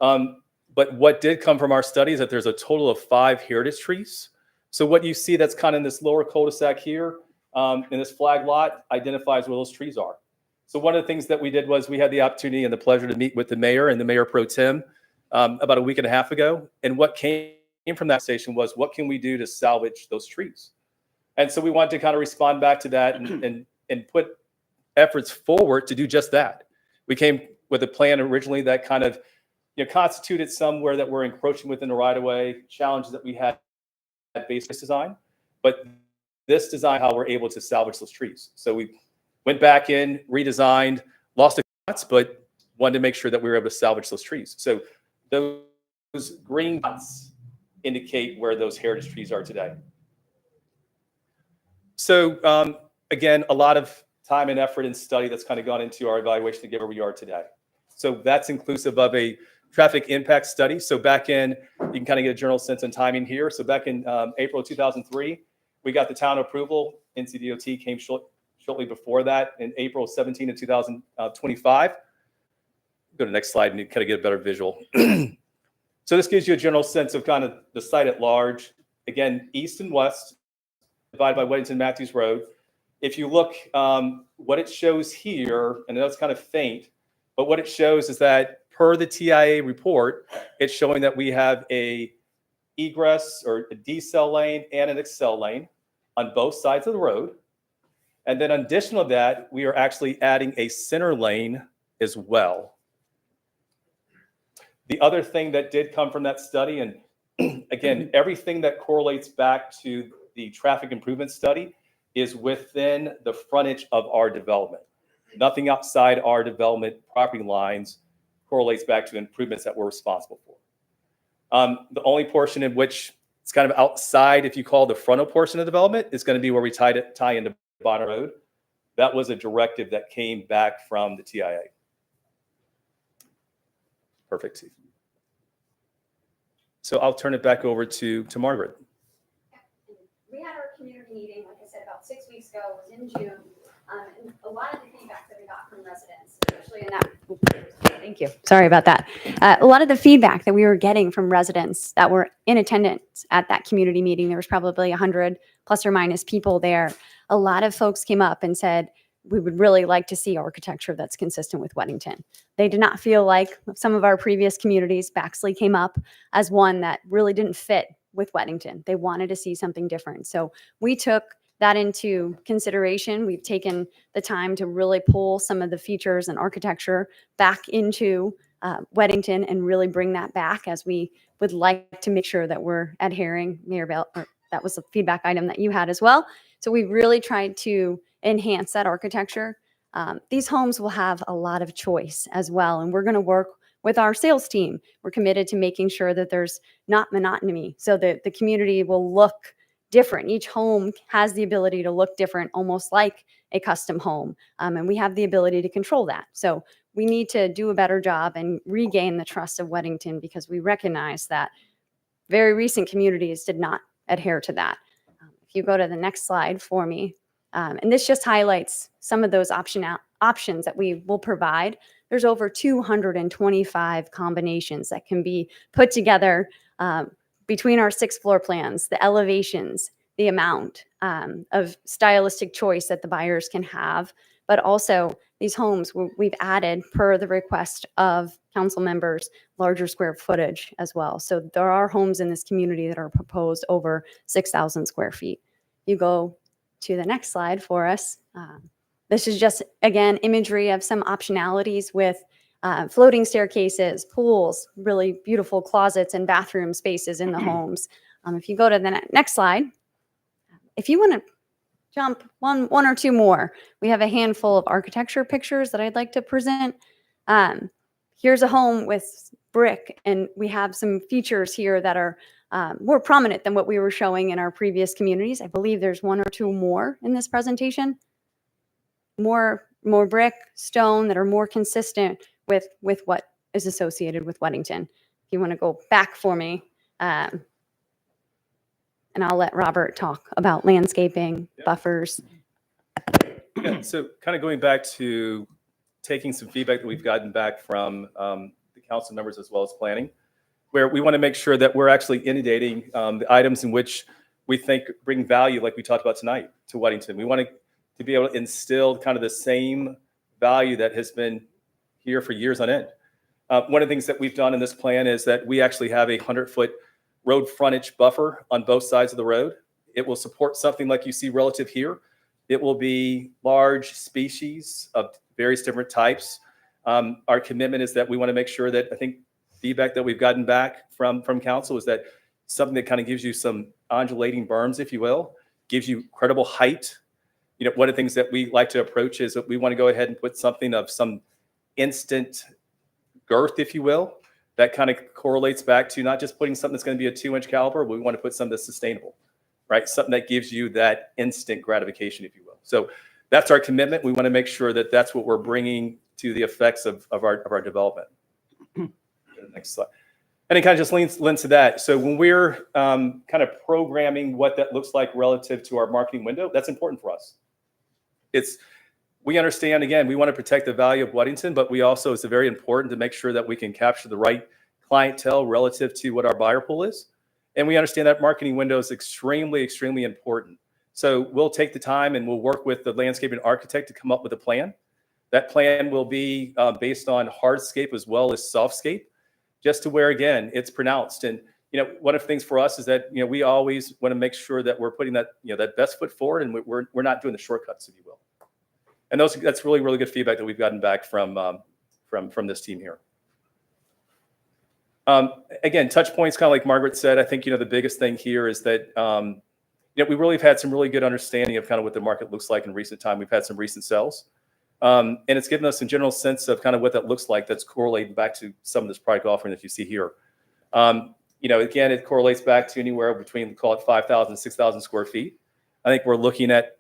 But what did come from our study is that there's a total of 5 heritage trees. So what you see that's kind of in this lower cul-de-sac here, in this flag lot, identifies where those trees are. So one of the things that we did was we had the opportunity and the pleasure to meet with the mayor and the mayor pro tem about a week and a half ago. And what came from that station was, what can we do to salvage those trees? And so we wanted to kind of respond back to that and put efforts forward to do just that. We came with a plan originally that kind of constituted somewhere that we're encroaching within the right-of-way, challenges that we had at base design, but this design, how we're able to salvage those trees. So we went back in, redesigned, lost the dots, but wanted to make sure that we were able to salvage those trees. So those green dots indicate where those heritage trees are today. So again, a lot of time and effort and study that's kind of gone into our evaluation to get where we are today. So that's inclusive of a traffic impact study. So back in, you can kind of get a general sense on timing here. So back in April 2003, we got the town approval. NCDOT came shortly before that in April 17 of 2025. Go to the next slide and you kind of get a better visual. So this gives you a general sense of kind of the site at large. Again, east and west, divided by Weddington Matthews Road. If you look, what it shows here, and I know it's kind of faint, but what it shows is that per the TIA report, it's showing that we have a egress or a decel lane and an accel lane on both sides of the road. And then in addition to that, we are actually adding a center lane as well. The other thing that did come from that study, and again, everything that correlates back to the traffic improvement study is within the frontage of our development. Nothing outside our development property lines correlates back to improvements that we're responsible for. The only portion in which it's kind of outside, if you call the frontal portion of development, is going to be where we tie into Bonner Road. That was a directive that came back from the TIA. Perfect. So I'll turn it back over to Margaret. We had our community meeting, like I said, about 6 weeks ago. It was in June. And a lot of the feedback that we got from residents, especially in that, thank you, sorry about that. A lot of the feedback that we were getting from residents that were in attendance at that community meeting, there was probably 100 plus or minus people there. A lot of folks came up and said, we would really like to see architecture that's consistent with Weddington. They did not feel like some of our previous communities, Baxley came up as one that really didn't fit with Weddington. They wanted to see something different. So we took that into consideration. We've taken the time to really pull some of the features and architecture back into Weddington and really bring that back, as we would like to make sure that we're adhering. Mayor Bell, that was a feedback item that you had as well. So we really tried to enhance that architecture. These homes will have a lot of choice as well, and we're going to work with our sales team. We're committed to making sure that there's not monotony, so that the community will look different. Each home has the ability to look different, almost like a custom home. And we have the ability to control that. So we need to do a better job and regain the trust of Weddington, because we recognize that very recent communities did not adhere to that. If you go to the next slide for me, and this just highlights some of those options that we will provide. There's over 225 combinations that can be put together between our 6 floor plans, the elevations, the amount of stylistic choice that the buyers can have, but also these homes we've added, per the request of council members, larger square footage as well. So there are homes in this community that are proposed over 6,000 square feet. You go to the next slide for us. This is just, again, imagery of some optionalities with floating staircases, pools, really beautiful closets and bathroom spaces in the homes. If you go to the next slide, if you want to jump one or two more, we have a handful of architecture pictures that I'd like to present. Here's a home with brick, and we have some features here that are more prominent than what we were showing in our previous communities. I believe there's one or two more in this presentation. More brick, stone that are more consistent with what is associated with Weddington. If you want to go back for me, and I'll let Robert talk about landscaping, buffers. Yeah, so kind of going back to taking some feedback that we've gotten back from the council members as well as planning, where we want to make sure that we're actually inundating the items in which we think bring value, like we talked about tonight, to Weddington. We want to be able to instill kind of the same value that has been here for years on end. One of the things that we've done in this plan is that we actually have a 100-foot road frontage buffer on both sides of the road. It will support something like you see relative here. It will be large species of various different types. Our commitment is that we want to make sure that, I think feedback that we've gotten back from council is that something that kind of gives you some undulating berms, if you will, gives you credible height. You know, one of the things that we like to approach is that we want to go ahead and put something of some instant girth, if you will, that kind of correlates back to not just putting something that's going to be a 2-inch caliber, but we want to put something that's sustainable, right? Something that gives you that instant gratification, if you will. So that's our commitment. We want to make sure that that's what we're bringing to the effects of our development. Next slide. And it kind of just lends to that. So when we're kind of programming what that looks like relative to our marketing window, that's important for us. We understand, again, we want to protect the value of Weddington, but we also, it's very important to make sure that we can capture the right clientele relative to what our buyer pool is. And we understand that marketing window is extremely, extremely important. So we'll take the time and we'll work with the landscaping architect to come up with a plan. That plan will be based on hardscape as well as softscape, just to where, again, it's pronounced. And, you know, one of the things for us is that, you know, we always want to make sure that we're putting that, you know, that best foot forward, and we're not doing the shortcuts, if you will. And that's really, really good feedback that we've gotten back from this team here. Again, touch points, kind of like Margaret said, I think, you know, the biggest thing here is that, you know, we really have had some really good understanding of kind of what the market looks like in recent time. We've had some recent sales. And it's given us a general sense of kind of what that looks like that's correlating back to some of this product offering that you see here. You know, again, it correlates back to anywhere between, call it 5,000 and 6,000 square feet. I think we're looking at,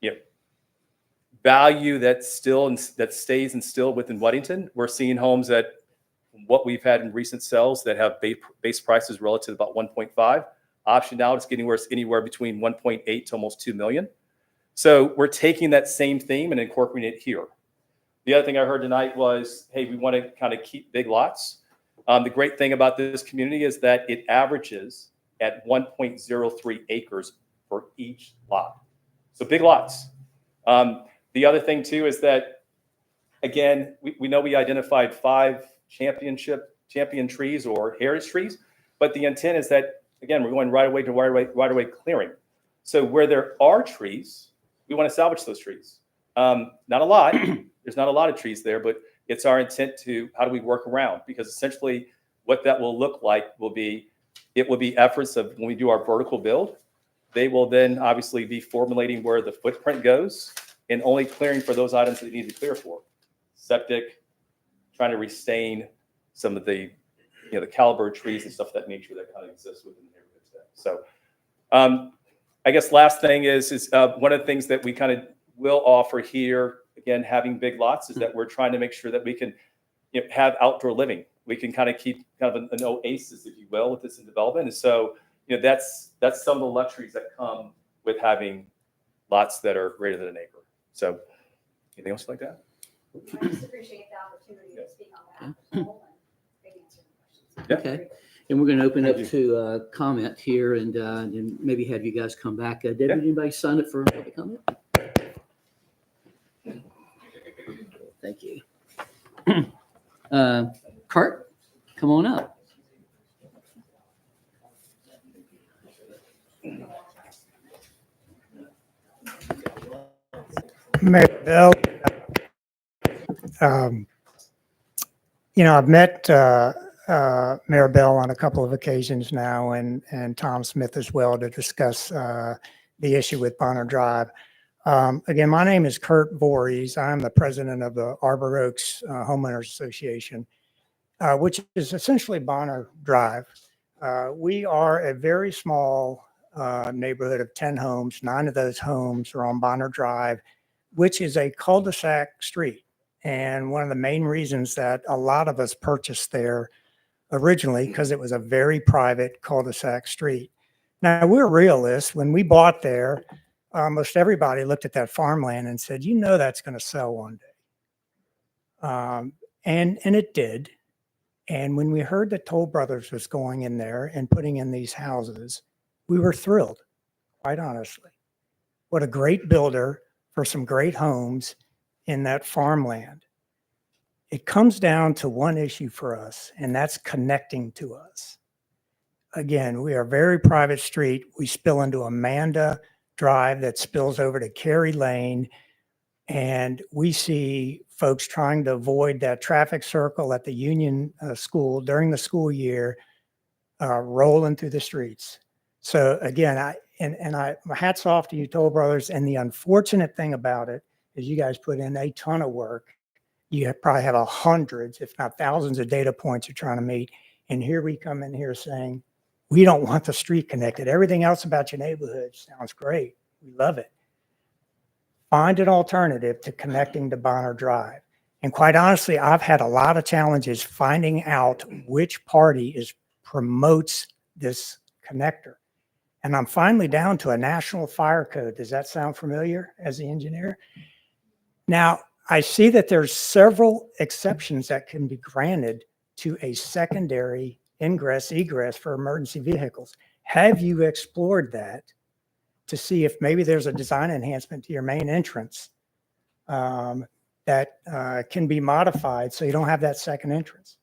you know, value that stays instilled within Weddington. We're seeing homes that what we've had in recent sales that have base prices relative to about 1.5. Option now it's getting anywhere between 1.8 to almost 2 million. So we're taking that same theme and incorporating it here. The other thing I heard tonight was, hey, we want to kind of keep big lots. The great thing about this community is that it averages at 1.03 acres for each lot. So big lots. The other thing too is that, again, we know we identified 5 champion trees or heritage trees, but the intent is that, again, we're going right away to right away clearing. So where there are trees, we want to salvage those trees. Not a lot. There's not a lot of trees there, but it's our intent to how do we work around? Because essentially what that will look like will be efforts of when we do our vertical build, they will then obviously be formulating where the footprint goes and only clearing for those items that they need to clear for. Septic, trying to restain some of the, you know, the caliber trees and stuff of that nature that kind of exists within the neighborhood today. So I guess last thing is one of the things that we kind of will offer here, again, having big lots, is that we're trying to make sure that we can, you know, have outdoor living. We can kind of keep kind of an oasis, if you will, with this in development. And so, you know, that's some of the luxuries that come with having lots that are greater than an acre. So anything else like that? I just appreciate the opportunity to speak on that. Yeah. Okay. And we're going to open up to comment here and maybe have you guys come back. Debbie, anybody sign up for public comment? Thank you. Kurt, come on up. Mayor Bell, you know, I've met Mayor Bell on a couple of occasions now, and Tom Smith as well, to discuss the issue with Bonner Drive. Again, my name is Kurt Voorhees. I'm the president of the Arbor Oaks Homeowners Association, which is essentially Bonner Drive. We are a very small neighborhood of 10 homes. 9 of those homes are on Bonner Drive, which is a cul-de-sac street. And one of the main reasons that a lot of us purchased there originally, because it was a very private cul-de-sac street. Now, we're realists. When we bought there, almost everybody looked at that farmland and said, you know, that's going to sell one day. And it did. And when we heard that Toll Brothers was going in there and putting in these houses, we were thrilled, quite honestly. What a great builder for some great homes in that farmland. It comes down to one issue for us, and that's connecting to us. Again, we are a very private street. We spill into Amanda Drive that spills over to Cary Lane. And we see folks trying to avoid that traffic circle at the Union School during the school year, rolling through the streets. So again, my hats off to you, Toll Brothers. And the unfortunate thing about it is you guys put in a ton of work. You probably have hundreds, if not thousands of data points you're trying to meet. And here we come in here saying, we don't want the street connected. Everything else about your neighborhood sounds great. We love it. Find an alternative to connecting to Bonner Drive. And quite honestly, I've had a lot of challenges finding out which party promotes this connector. And I'm finally down to a national fire code. Does that sound familiar as the engineer? Now, I see that there's several exceptions that can be granted to a secondary ingress, egress for emergency vehicles. Have you explored that to see if maybe there's a design enhancement to your main entrance that can be modified so you don't have that second entrance?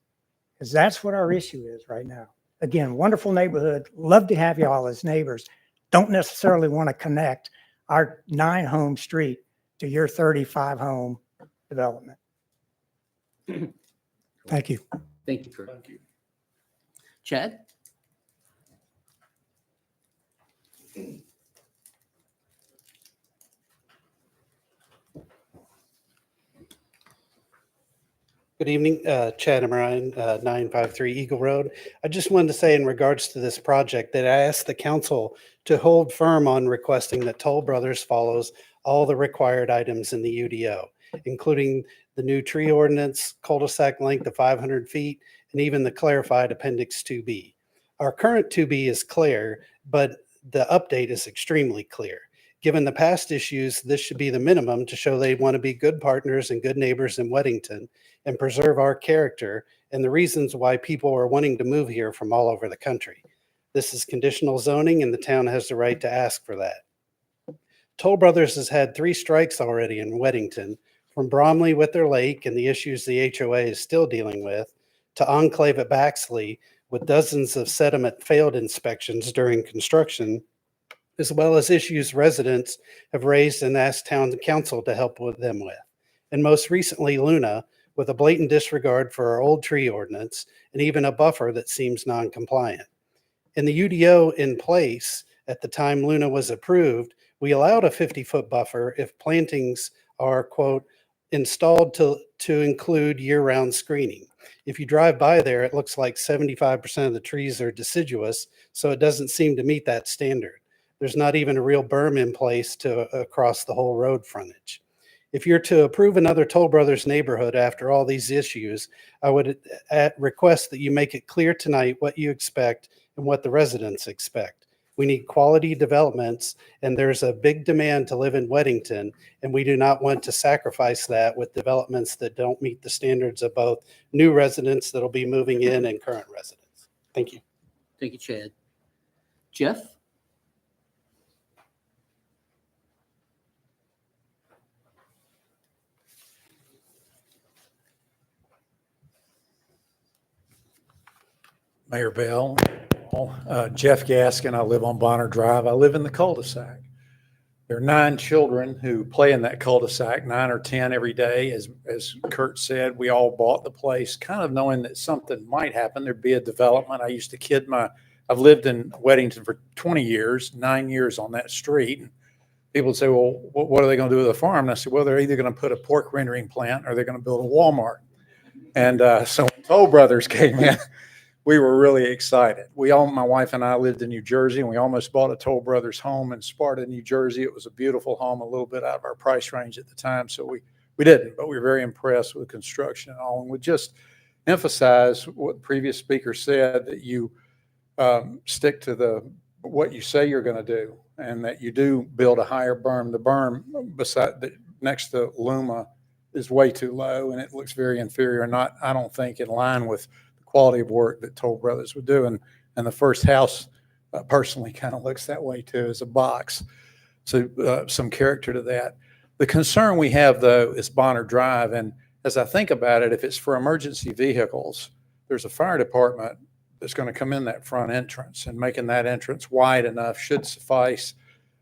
Because that's what our issue is right now. Again, wonderful neighborhood. Love to have y'all as neighbors. Don't necessarily want to connect our 9-home street to your 35-home development. Thank you. Thank you, Kurt. Thank you. Chad? Good evening, Chad Emrine, 953 Eagle Road. I just wanted to say in regards to this project that I asked the council to hold firm on requesting that Toll Brothers follows all the required items in the UDO, including the new tree ordinance, cul-de-sac length of 500 feet, and even the clarified Appendix 2B. Our current 2B is clear, but the update is extremely clear. Given the past issues, this should be the minimum to show they want to be good partners and good neighbors in Weddington and preserve our character and the reasons why people are wanting to move here from all over the country. This is conditional zoning and the town has the right to ask for that. Toll Brothers has had 3 strikes already in Weddington, from Bromley with their lake and the issues the HOA is still dealing with, to Enclave at Baxley with dozens of sediment failed inspections during construction, as well as issues residents have raised and asked town council to help with them with. And most recently, Luna, with a blatant disregard for our old tree ordinance and even a buffer that seems non-compliant. In the UDO in place at the time Luna was approved, we allowed a 50-foot buffer if plantings are, quote, installed to include year-round screening. If you drive by there, it looks like 75% of the trees are deciduous, so it doesn't seem to meet that standard. There's not even a real berm in place across the whole road frontage. If you're to approve another Toll Brothers neighborhood after all these issues, I would request that you make it clear tonight what you expect and what the residents expect. We need quality developments, and there's a big demand to live in Weddington, and we do not want to sacrifice that with developments that don't meet the standards of both new residents that'll be moving in and current residents. Thank you. Thank you, Chad. Jeff? Mayor Bell, Jeff Gaskin. I live on Bonner Drive. I live in the cul-de-sac. There are 9 children who play in that cul-de-sac, 9 or 10 every day. As Kurt said, we all bought the place kind of knowing that something might happen. There'd be a development. I used to kid I've lived in Weddington for 20 years, 9 years on that street. And people would say, well, what are they going to do with the farm? And I said, well, they're either going to put a pork rendering plant or they're going to build a Walmart. And so when Toll Brothers came in, we were really excited. My wife and I lived in New Jersey, and we almost bought a Toll Brothers home in Sparta, New Jersey. It was a beautiful home, a little bit out of our price range at the time, so we didn't, but we were very impressed with construction and all. And we just emphasize what the previous speaker said, that you stick to what you say you're going to do, and that you do build a higher berm. The berm next to Luma is way too low, and it looks very inferior, and not, I don't think, in line with the quality of work that Toll Brothers would do. And the first house personally kind of looks that way too, as a box. So some character to that. The concern we have, though, is Bonner Drive. And as I think about it, if it's for emergency vehicles, there's a fire department that's going to come in that front entrance, and making that entrance wide enough should suffice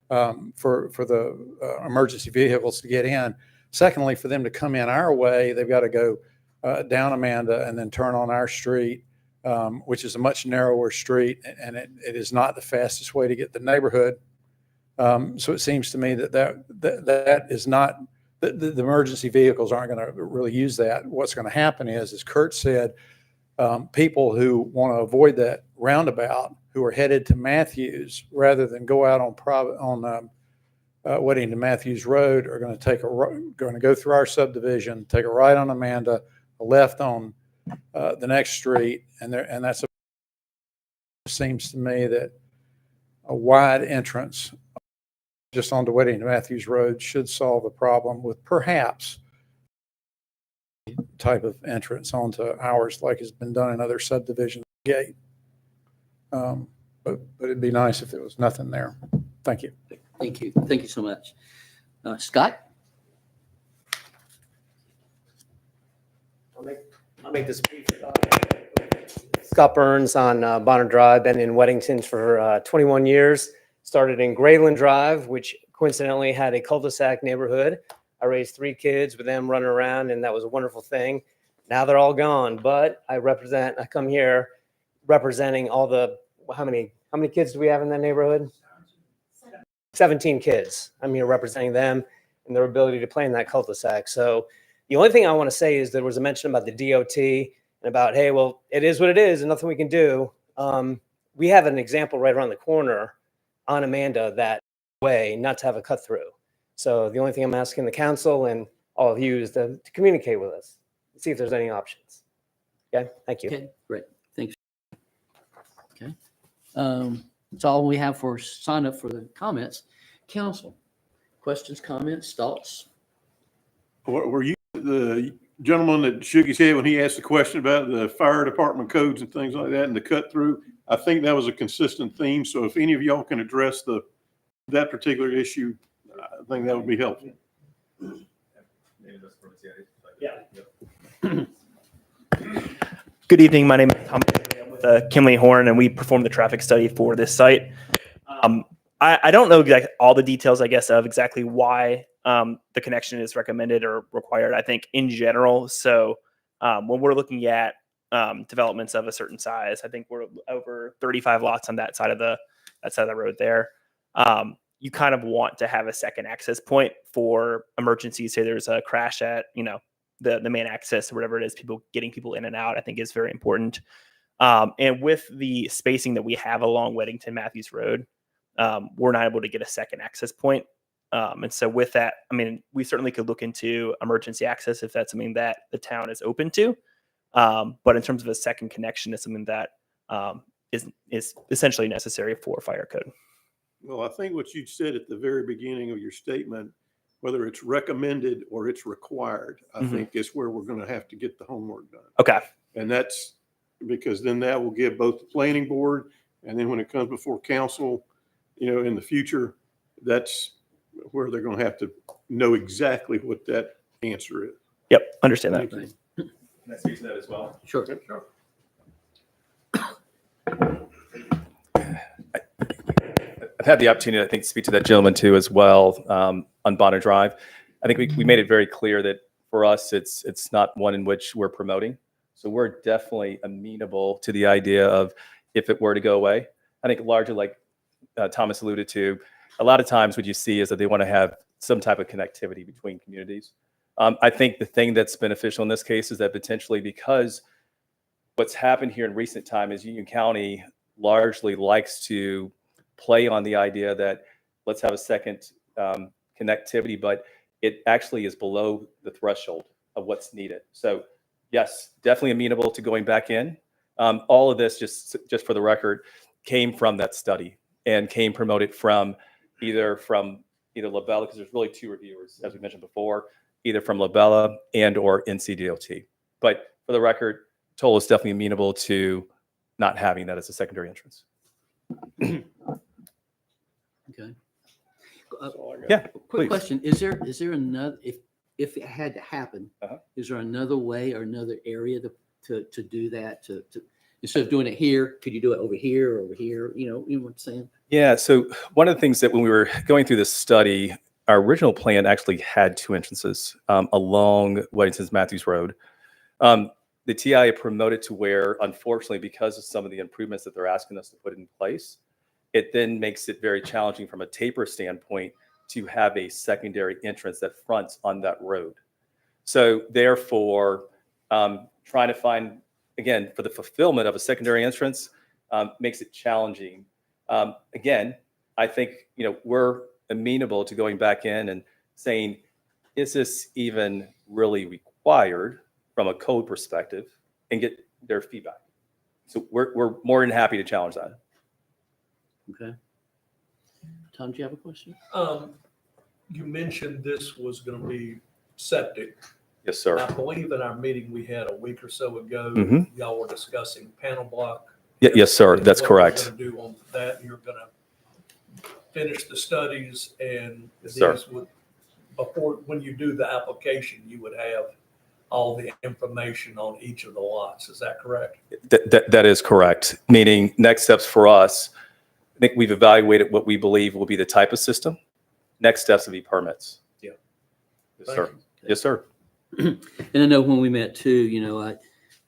for the emergency vehicles to get in. Secondly, for them to come in our way, they've got to go down Amanda and then turn on our street, which is a much narrower street, and it is not the fastest way to get the neighborhood. So it seems to me that is not, the emergency vehicles aren't going to really use that. What's going to happen is, as Kurt said, people who want to avoid that roundabout, who are headed to Matthews, rather than go out on Weddington Matthews Road, are going to go through our subdivision, take a right on Amanda, a left on the next street, and that's it seems to me that a wide entrance just onto Weddington Matthews Road should solve the problem, with perhaps type of entrance onto ours, like has been done in other subdivisions gate. But it'd be nice if there was nothing there. Thank you. Thank you. Thank you so much. Scott? I'll make this brief. Scott Burns on Bonner Drive. Been in Weddington for 21 years. Started in Grayland Drive, which coincidentally had a cul-de-sac neighborhood. I raised 3 kids with them running around, and that was a wonderful thing. Now they're all gone, but I come here representing all the, how many kids do we have in that neighborhood? 17 kids. I'm here representing them and their ability to play in that cul-de-sac. So the only thing I want to say is there was a mention about the DOT and about, hey, well, it is what it is and nothing we can do. We have an example right around the corner on Amanda that way, not to have a cut through. So the only thing I'm asking the council and all of you is to communicate with us, see if there's any options. Okay, thank you. Okay, great. Thanks. Okay. That's all we have for sign up for the comments. Council, questions, comments, thoughts? Were you the gentleman that shook his head when he asked the question about the fire department codes and things like that and the cut through? I think that was a consistent theme. So if any of y'all can address that particular issue, I think that would be helpful. Yeah. Good evening. My name is Tom with Kimley Horn, and we performed the traffic study for this site. I don't know exactly all the details, I guess, of exactly why the connection is recommended or required. I think in general. So when we're looking at developments of a certain size, I think we're over 35 lots on that side of the road there. You kind of want to have a second access point for emergencies. Say there's a crash at, the main access or whatever it is, getting people in and out, I think is very important. And with the spacing that we have along Weddington Matthews Road, we're not able to get a second access point. And so with that, I mean, we certainly could look into emergency access if that's something that the town is open to. But in terms of a second connection, is something that is essentially necessary for fire code. Well, I think what you said at the very beginning of your statement, whether it's recommended or it's required, I think is where we're going to have to get the homework done. Okay. And that's because then that will give both the planning board, and then when it comes before council, in the future, that's where they're going to have to know exactly what that answer is. Yep. Understand that. Can I speak to that as well? Sure. Sure. I've had the opportunity, I think, to speak to that gentleman too as well on Bonner Drive. I think we made it very clear that for us, it's not one in which we're promoting. So we're definitely amenable to the idea of if it were to go away. I think largely, like Thomas alluded to, a lot of times what you see is that they want to have some type of connectivity between communities. I think the thing that's beneficial in this case is that potentially because what's happened here in recent time is Union County largely likes to play on the idea that let's have a second connectivity, but it actually is below the threshold of what's needed. So yes, definitely amenable to going back in. All of this, just for the record, came from that study and came promoted from either Labella, because there's really two reviewers, as we mentioned before, either from Labella and or NCDOT. But for the record, Toll is definitely amenable to not having that as a secondary entrance. Okay. Yeah, Quick please. question. Is there another, if it had to happen, Uh-huh. is there another way or another area to do that? To instead of doing it here, could you do it over here or over here? You know what I'm saying? Yeah, so one of the things that when we were going through this study, our original plan actually had two entrances along Weddington Matthews Road. The TIA promoted to where, unfortunately, because of some of the improvements that they're asking us to put in place, it then makes it very challenging from a taper standpoint to have a secondary entrance that fronts on that road. So therefore, trying to find, again, for the fulfillment of a secondary entrance makes it challenging. Again, I think, we're amenable to going back in and saying, is this even really required from a code perspective, and get their feedback. So we're more than happy to challenge that. Okay. Tom, do you have a question? You mentioned this was going to be septic. Yes, sir. I believe in our meeting we had a week or so ago, Mhm. y'all were discussing panel block. Yes, sir. That's What we're correct. gonna do on that, you're going to finish the studies and Yes, sir. these would, before, when you do the application, you would have all the information on each of the lots. Is that correct? That is correct. Meaning next steps for us, I think we've evaluated what we believe will be the type of system. Next steps will be permits. Yeah. Yes, sir. Yes, sir. And I know when we met too,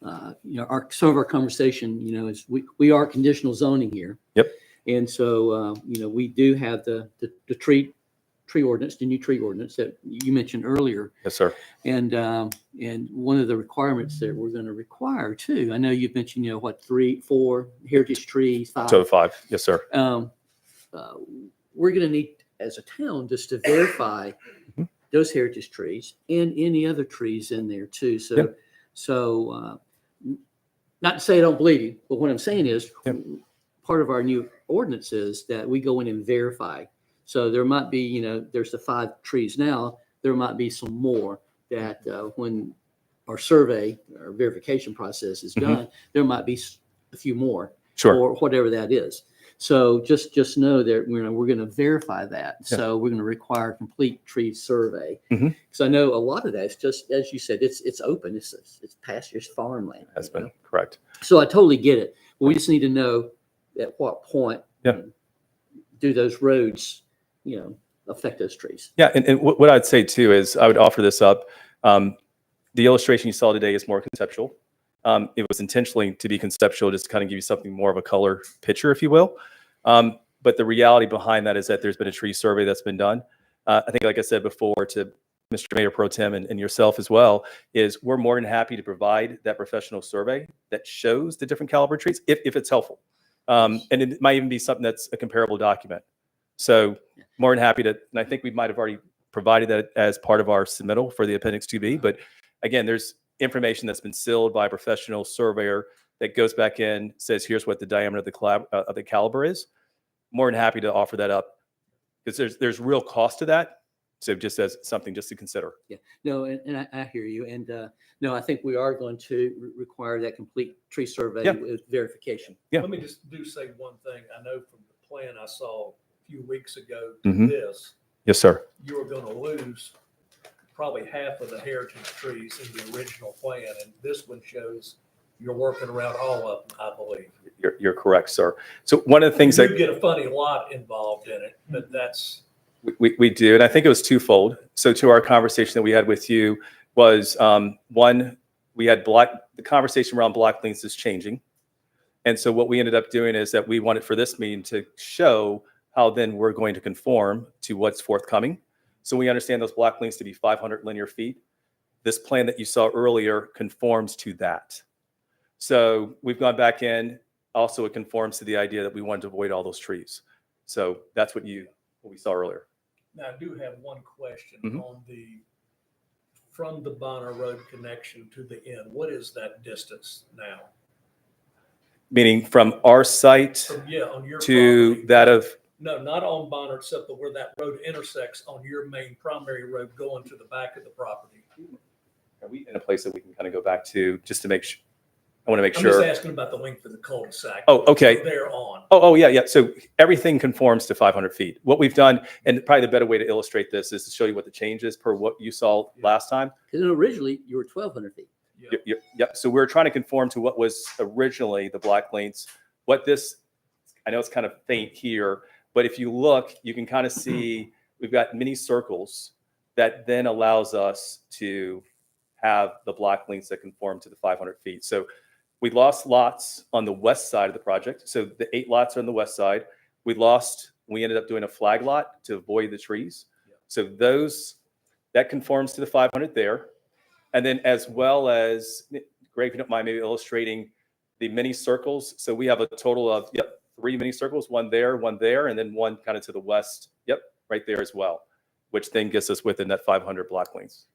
some of our conversation, is we are conditional zoning here. Yep. And so, we do have the tree ordinance, the new tree ordinance that you mentioned earlier. Yes, sir. And one of the requirements that we're going to require too, I know you've mentioned, 3, 4 heritage trees, 5. So 5. Yes, sir. We're going to need, as a town, just to verify those heritage trees and any other trees in there too. So, not to say I don't believe you, but what I'm saying is part of our new ordinance is that we go in and verify. So there might be, there's the 5 trees now, there might be some more that when our survey or verification process is done, there might be a few more. Sure. Or whatever that is. So just know that we're going to verify that. Yeah. So we're going to require a complete tree survey. Mhm. So I know a lot of that is just, as you said, it's open. It's pastures, farmland. Has been correct. So I totally get it. We just need to know at what point do those roads, affect those trees. Yeah, and what I'd say too is I would offer this up. The illustration you saw today is more conceptual. It was intentionally to be conceptual, just to kind of give you something more of a color picture, if you will. But the reality behind that is that there's been a tree survey that's been done. I think, like I said before, to Mr. Mayor Pro Tem and yourself as well, is we're more than happy to provide that professional survey that shows the different caliber trees if it's helpful. And it might even be something that's a comparable document. So more than happy to, and I think we might have already provided that as part of our submittal for the Appendix 2B. But again, there's information that's been sealed by a professional surveyor that goes back in, says, here's what the diameter of the caliber is. More than happy to offer that up because there's real cost to that. So just as something just to consider. Yeah, no, and I hear you. And no, I think we are going to require that complete tree survey with verification. Yeah. Let me just say one thing. I know from the plan I saw a few weeks ago Mhm. this, Yes, sir. you were going to lose probably half of the heritage trees in the original plan. And this one shows you're working around all of them, I believe. You're correct, sir. So one of the things You that get a funny lot involved in it, but that's, we do, and I think it was twofold. So to our conversation that we had with you was one, we had the conversation around block lengths is changing. And so what we ended up doing is that we wanted for this meeting to show how then we're going to conform to what's forthcoming. So we understand those block lengths to be 500 linear feet. This plan that you saw earlier conforms to that. So we've gone back in. Also, it conforms to the idea that we wanted to avoid all those trees. So that's what we saw earlier. Now, I do have one question Mhm. on from the Bonner Road connection to the end. What is that distance now? Meaning from our site On your to property. that of, No, not on Bonner itself, but where that road intersects on your main primary road going to the back of the property. are we in a place that we can kind of go back to just to make sure? I want to make I'm sure. just asking about the length of the cul-de-sac. Oh, okay. From there on. Oh, yeah. So everything conforms to 500 feet. What we've done, and probably the better way to illustrate this is to show you what the change is per what you saw last time. Because originally you were 1,200 feet. Yep. So we're trying to conform to what was originally the black lanes. What this, I know it's kind of faint here, but if you look, you can kind of see we've got mini circles that then allows us to have the black lanes that conform to the 500 feet. So we lost lots on the west side of the project. So the 8 lots are on the west side. We ended up doing a flag lot to avoid the trees. So that conforms to the 500 there. And then as well as, Greg, if you don't mind maybe illustrating the mini circles. So we have a total of, 3 mini circles, one there, and then one kind of to the west. Right there as well, which then gets us within that 500 block lanes.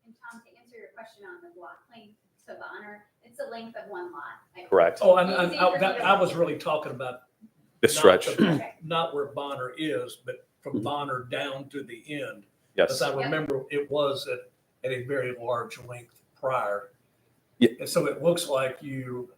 And Tom, to answer your question on the block length, so Bonner, it's the length of one lot. Correct. Oh, I was really talking about The stretch. not where Bonner is, but from Bonner down to the end. Yes. As I remember, it was at a very large length prior. Yeah. And so it looks like you,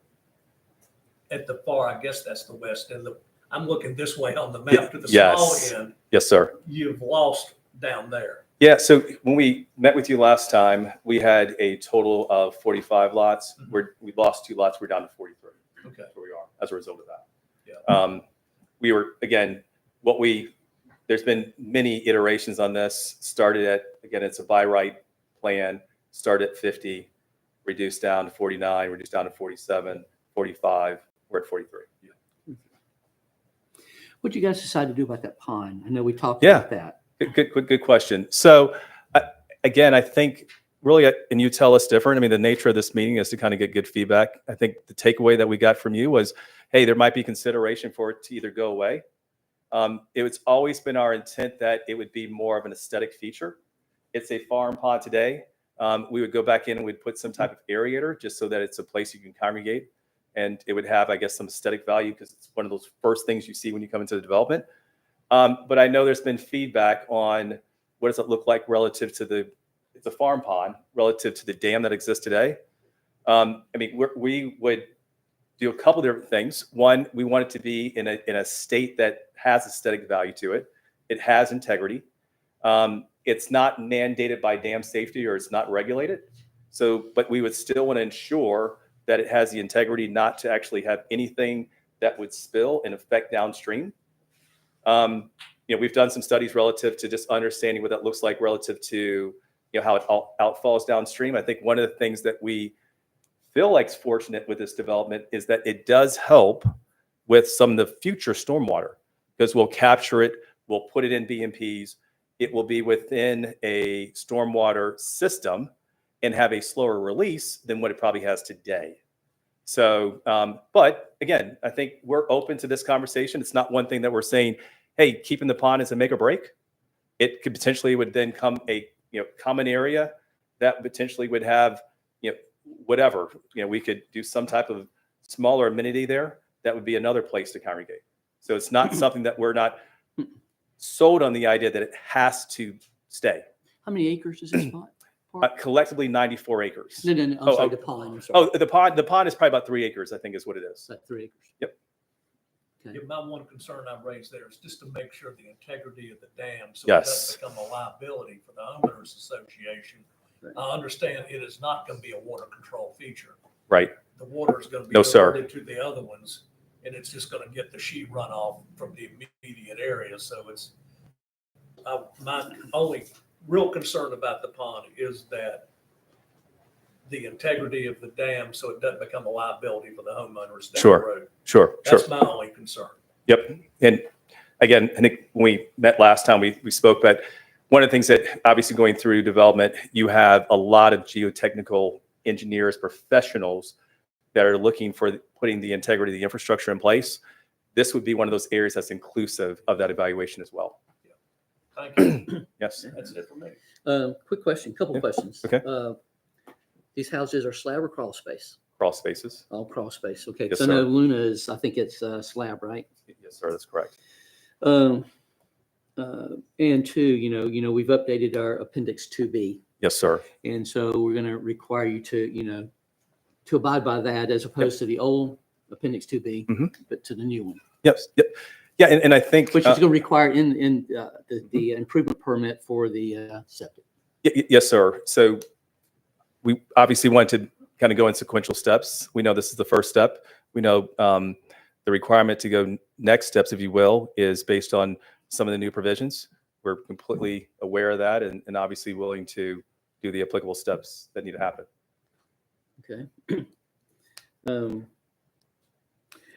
at the far, I guess that's the west end. I'm looking this way on the map to the Yes. small end. Yes, sir. You've lost down there. Yeah, so when we met with you last time, we had a total of 45 lots. We lost 2 lots. We're down to 43. Okay. That's where we are as a result of that. Yeah. We were, again, there's been many iterations on this. Started at, again, it's a by right plan, started at 50, reduced down to 49, reduced down to 47, 45, we're at 43. What did you guys decide to do about that pond? I know we talked Yeah. about that. Good question. So again, I think really, and you tell us different. I mean, the nature of this meeting is to kind of get good feedback. I think the takeaway that we got from you was, hey, there might be consideration for it to either go away. It's always been our intent that it would be more of an aesthetic feature. It's a farm pond today. We would go back in and we'd put some type of aerator just so that it's a place you can congregate. And it would have, I guess, some aesthetic value because it's one of those first things you see when you come into the development. But I know there's been feedback on what does it look like relative to it's a farm pond, relative to the dam that exists today. I mean, we would do a couple different things. One, we want it to be in a state that has aesthetic value to it. It has integrity. It's not mandated by dam safety or it's not regulated. But we would still want to ensure that it has the integrity not to actually have anything that would spill and affect downstream. We've done some studies relative to just understanding what that looks like relative to how it outfalls downstream. I think one of the things that we feel like is fortunate with this development is that it does help with some of the future stormwater because we'll capture it, we'll put it in BMPs, it will be within a stormwater system and have a slower release than what it probably has today. So, but again, I think we're open to this conversation. It's not one thing that we're saying, hey, keeping the pond is a make or break. It could potentially would then come a common area that potentially would have whatever. We could do some type of smaller amenity there. That would be another place to congregate. So it's not something that we're not sold on the idea that it has to stay. How many acres is this pond? Collectively 94 acres. No, I'm sorry, the pond. I'm sorry. Oh, the pond is probably about 3 acres, I think is what it is. About 3 acres. Yep. Yeah, my one concern I've raised there is just to make sure the integrity of the dam so Yes. it doesn't become a liability for the homeowners association. I understand it is not going to be a water control feature. Right. The water is going to be No, sir. diverted to the other ones, and it's just going to get the sheet runoff from the immediate area. So it's my only real concern about the pond is that the integrity of the dam so it doesn't become a liability for the homeowners down the road. Sure. That's my only concern. Yep. And again, I think when we met last time, we spoke, but one of the things that obviously going through development, you have a lot of geotechnical engineers, professionals that are looking for putting the integrity of the infrastructure in place, this would be one of those areas that's inclusive of that evaluation as well. Thank you. Yes. That's it for me. Quick question, couple Yeah. questions. Okay. These houses are slab or crawl space? Crawl spaces. All crawl space. Okay. Yes, So I know sir. Luna is, I think it's slab, right? Yes, sir. That's correct. And two, we've updated our Appendix 2B. Yes, sir. And so we're going to require you to, to abide by that as opposed to the old Appendix 2B, but to the new one. Yes. Yep. Yeah. And I think Which is going to require in the improvement permit for the septic. Yes, sir. So we obviously want to kind of go in sequential steps. We know this is the first step. We know the requirement to go next steps, if you will, is based on some of the new provisions. We're completely aware of that and obviously willing to do the applicable steps that need to happen. Okay.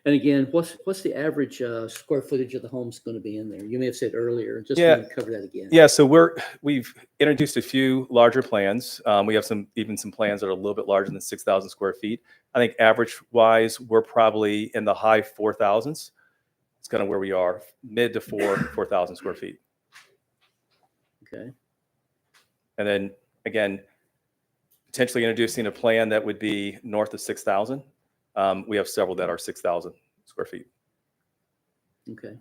And again, what's the average square footage of the homes going to be in there? You may have said earlier. Just want to cover that again. Yeah. So we've introduced a few larger plans. We have some plans that are a little bit larger than 6,000 square feet. I think average wise, we're probably in the high 4,000s. It's kind of where we are, mid to 4,000 square feet. Okay. And then again, potentially introducing a plan that would be north of 6,000. We have several that are 6,000 square feet. Okay.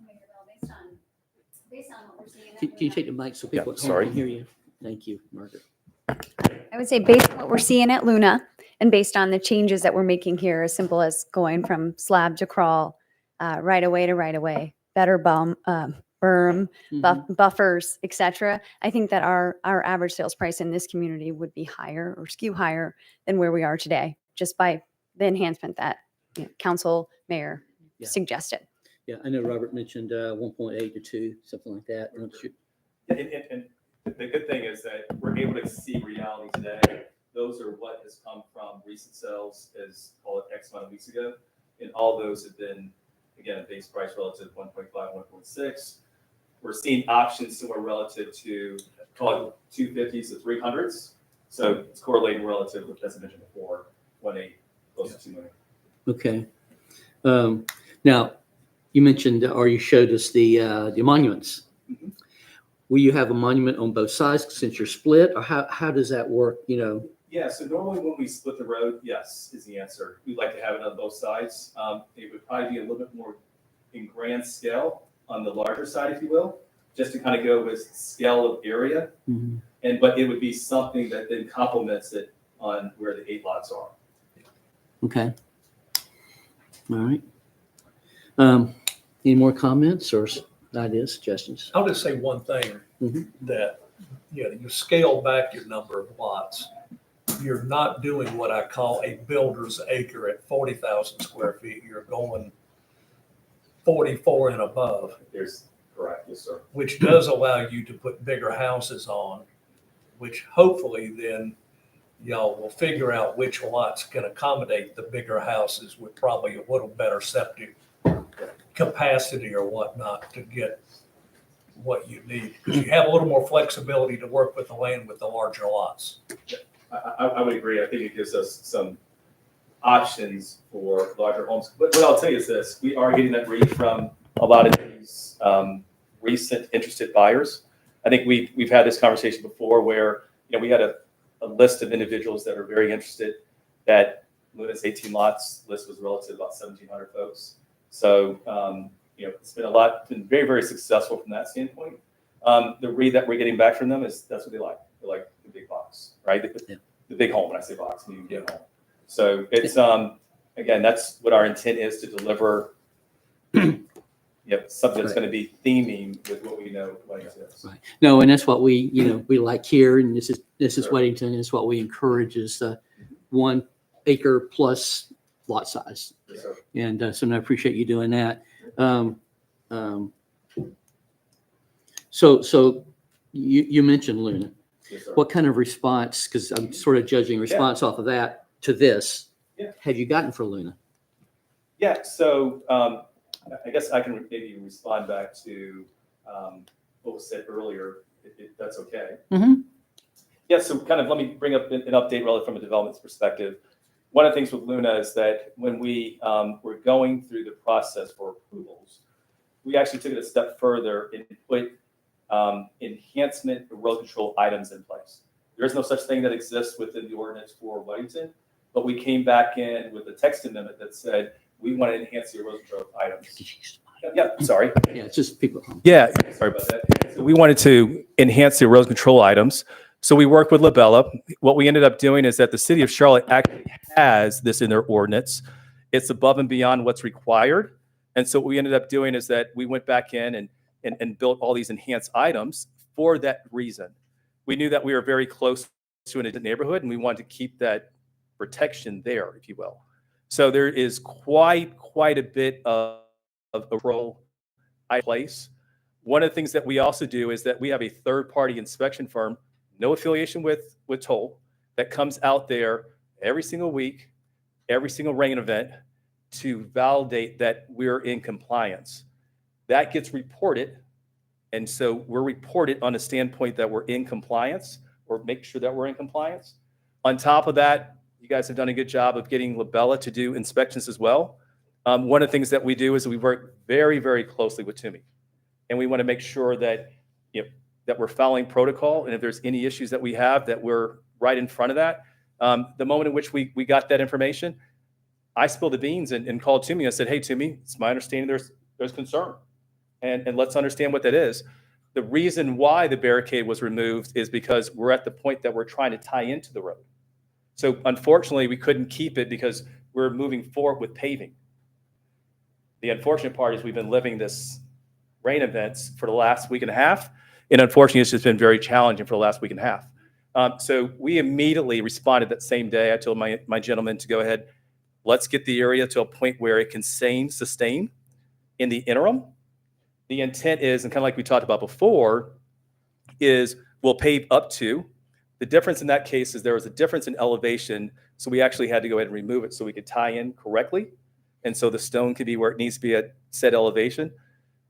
Based on what we're seeing. Can you take the mic so people at home sorry. can hear you? Thank you, Margaret. I would say based on what we're seeing at Luna and based on the changes that we're making here, as simple as going from slab to crawl, right away to right away, better berm, buffers, etc. I think that our average sales price in this community would be higher or skew higher than where we are today, just by the enhancement that council mayor suggested. Yeah, I know Robert mentioned 1.8 to 2, something like that. And the good thing is that we're able to see reality today. Those are what has come from recent sales, as call it X amount of weeks ago. And all those have been, again, a base price relative to 1.5, 1.6. We're seeing options similar relative to, call it 250s to 300s. So it's correlating relative with, as I mentioned before, 1.8, close to 2 million. Okay. Now, you mentioned, or you showed us the monuments. Will you have a monument on both sides since you're split, or how does that work? Yeah, so normally when we split the road, yes, is the answer. We'd like to have it on both sides. It would probably be a little bit more in grand scale on the larger side, if you will, just to kind of go with scale of area. But it would be something that then complements it on where the 8 lots are. Okay. All right. Any more comments or ideas, suggestions? I'll just say one thing, that you scale back your number of lots. You're not doing what I call a builder's acre at 40,000 square feet. You're going 44 and above. Correct, yes, sir. Which does allow you to put bigger houses on, which hopefully then y'all will figure out which lots can accommodate the bigger houses with probably a little better septic capacity or whatnot to get what you need. Because you have a little more flexibility to work with the land with the larger lots. I would agree. I think it gives us some options for larger homes. But what I'll tell you is this, we are getting that read from a lot of these recent interested buyers. I think we've had this conversation before where, we had a list of individuals that are very interested. That Luna's 18 lots list was relative to about 1,700 folks. So, it's been very, very successful from that standpoint. The read that we're getting back from them is that's what they like. They like the big box, right? The big home. When I say box, I mean big home. So it's again, that's what our intent is to deliver. Something that's going to be theming with what we know what exists. Right. No, and that's what we like here, and this is Weddington, and it's what we encourage is 1 acre plus lot size. Yes, sir. And so I appreciate you doing that. So you mentioned Luna. Yes, sir. What kind of response, because I'm sort of judging response off of that to this, have you gotten for Luna? Yeah, so I guess I can maybe respond back to what was said earlier, if that's okay. Yeah, so kind of let me bring up an update relative from a development perspective. one of the things with Luna is that when we were going through the process for approvals, we actually took it a step further and put enhancement erosion control items in place. There is no such thing that exists within the ordinance for Weddington, but we came back in with a text amendment that said we want to enhance the erosion control items. Yeah, sorry. Yeah, it's just people. Yeah, sorry about that. So we wanted to enhance the erosion control items. So we worked with Labella. What we ended up doing is that the city of Charlotte actually has this in their ordinance. It's above and beyond what's required. And so what we ended up doing is that we went back in and built all these enhanced items for that reason. We knew that we were very close to a neighborhood and we wanted to keep that protection there, if you will. So there is quite a bit of control in place. One of the things that we also do is that we have a third-party inspection firm, no affiliation with Toll, that comes out there every single week, every single rain event to validate that we're in compliance. That gets reported. And so we're reported on the standpoint that we're in compliance or make sure that we're in compliance. On top of that, you guys have done a good job of getting Labella to do inspections as well. One of the things that we do is we work very closely with Toomey. And we want to make sure that, that we're following protocol. And if there's any issues that we have, that we're right in front of that. The moment in which we got that information, I spilled the beans and called Toomey. I said, hey, Toomey, it's my understanding there's concern. And let's understand what that is. The reason why the barricade was removed is because we're at the point that we're trying to tie into the road. So unfortunately, we couldn't keep it because we're moving forward with paving. The unfortunate part is we've been living this rain events for the last week and a half. And unfortunately, it's just been very challenging for the last week and a half. So we immediately responded that same day. I told my gentleman to go ahead, let's get the area to a point where it can sustain in the interim. The intent is, and kind of like we talked about before, is we'll pave up to. The difference in that case is there was a difference in elevation, so we actually had to go ahead and remove it so we could tie in correctly, and so the stone could be where it needs to be at said elevation.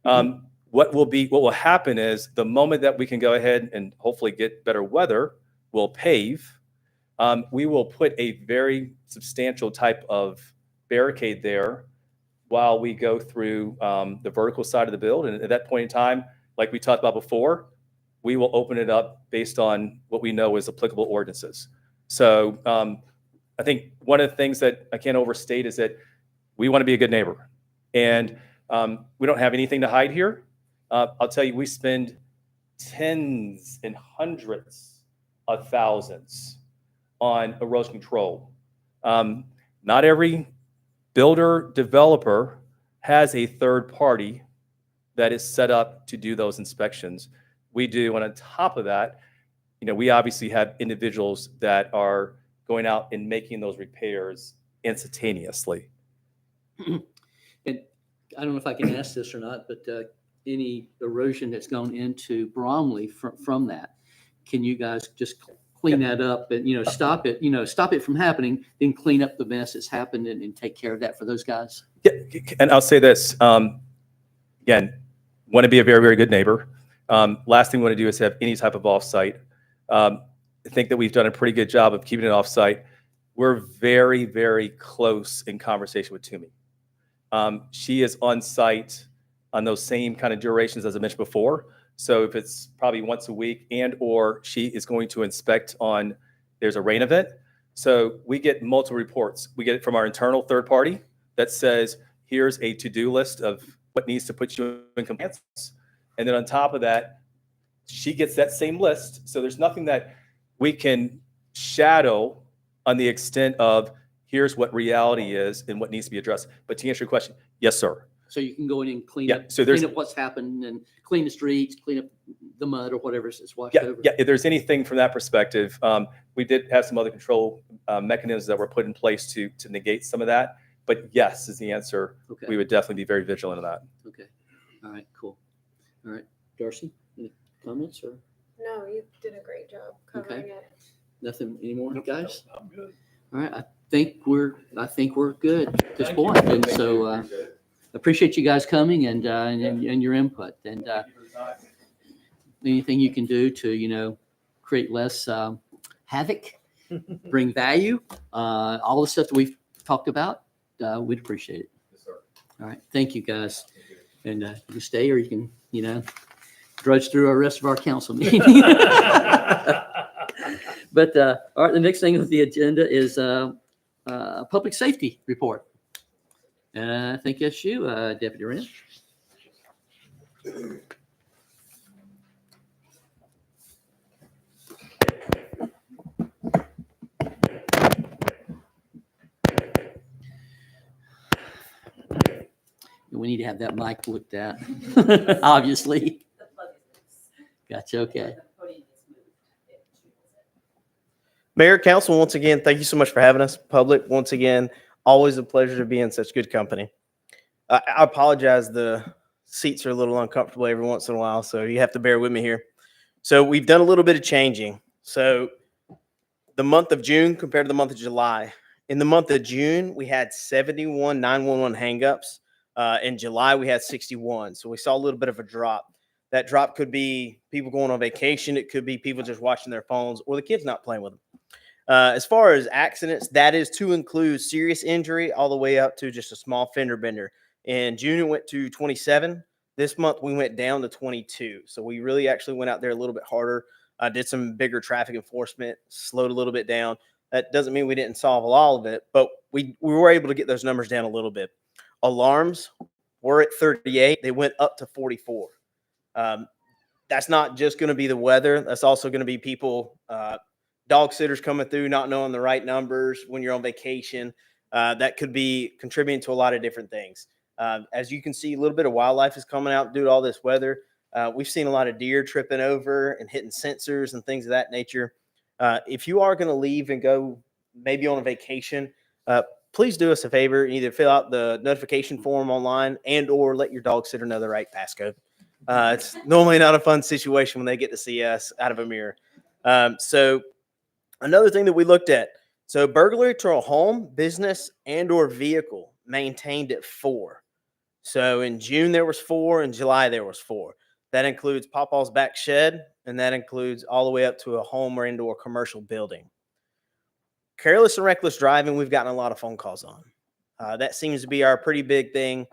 What will happen is the moment that we can go ahead and hopefully get better weather, we'll pave. We will put a very substantial type of barricade there while we go through the vertical side of the build. And at that point in time, like we talked about before, we will open it up based on what we know is applicable ordinances. So I think one of the things that I can't overstate is that we want to be a good neighbor. And we don't have anything to hide here. I'll tell you, we spend tens and hundreds of thousands on erosion control. Not every builder developer has a third party that is set up to do those inspections. We do, and on top of that, we obviously have individuals that are going out and making those repairs instantaneously. And I don't know if I can ask this or not, but any erosion that's gone into Bromley from that, can you guys just clean that up and, stop it from happening, then clean up the mess that's happened and take care of that for those guys? Yeah, and I'll say this, again, want to be a very good neighbor. Last thing we want to do is have any type of offsite. I think that we've done a pretty good job of keeping it offsite. We're very close in conversation with Toomey. She is on site on those same kind of durations as I mentioned before. So if it's probably once a week or she is going to inspect there's a rain event. So we get multiple reports. We get it from our internal third party that says, here's a to-do list of what needs to put you in compliance. And then on top of that, she gets that same list. So there's nothing that we can shadow on the extent of here's what reality is and what needs to be addressed. But to answer your question, yes, sir. So you can go in and clean up what's happened and clean the streets, clean up the mud or whatever is washed over. Yeah, if there's anything from that perspective, we did have some other control mechanisms that were put in place to negate some of that. But yes is the answer. Okay. We would definitely be very vigilant of that. Okay. All right, cool. All right, Darcy, any comments or? No, you did a great job covering it. Nothing anymore, guys? I'm good. All right, I think we're good at this point. And so appreciate you guys coming and your input and anything you can do to, create less havoc bring value, all the stuff that we've talked about, we'd appreciate it. All right. Thank you, guys. And you can stay or you can, drudge through the rest of our council meeting. But all right, the next thing on the agenda is public safety report. And I think that's you, Deputy Wren. We need to have that mic looked at, obviously. Gotcha, okay. Mayor, council, once again, thank you so much for having us. Public, once again, always a pleasure to be in such good company. I apologize, the seats are a little uncomfortable every once in a while, so you have to bear with me here. So we've done a little bit of changing. So the month of June compared to the month of July. In the month of June, we had 71 911 hangups. In July, we had 61. So we saw a little bit of a drop. That drop could be people going on vacation. It could be people just watching their phones or the kids not playing with them. As far as accidents, that is to include serious injury all the way up to just a small fender bender. In June, it went to 27. This month, we went down to 22. So we really actually went out there a little bit harder, did some bigger traffic enforcement, slowed a little bit down. That doesn't mean we didn't solve all of it, but we were able to get those numbers down a little bit. Alarms were at 38. They went up to 44. That's not just going to be the weather. That's also going to be people, dog sitters coming through, not knowing the right numbers when you're on vacation. That could be contributing to a lot of different things. As you can see, a little bit of wildlife is coming out due to all this weather. We've seen a lot of deer tripping over and hitting sensors and things of that nature. If you are going to leave and go maybe on a vacation, please do us a favor, either fill out the notification form online and or let your dog sitter know the right passcode. It's normally not a fun situation when they get to see us out of a mirror. So another thing that we looked at, so burglary to a home, business, and or vehicle maintained at 4. So in June, there was 4. In July, there was 4. That includes Pawpaw's back shed, and that includes all the way up to a home or indoor commercial building. Careless and reckless driving, we've gotten a lot of phone calls on. That seems to be our pretty big thing,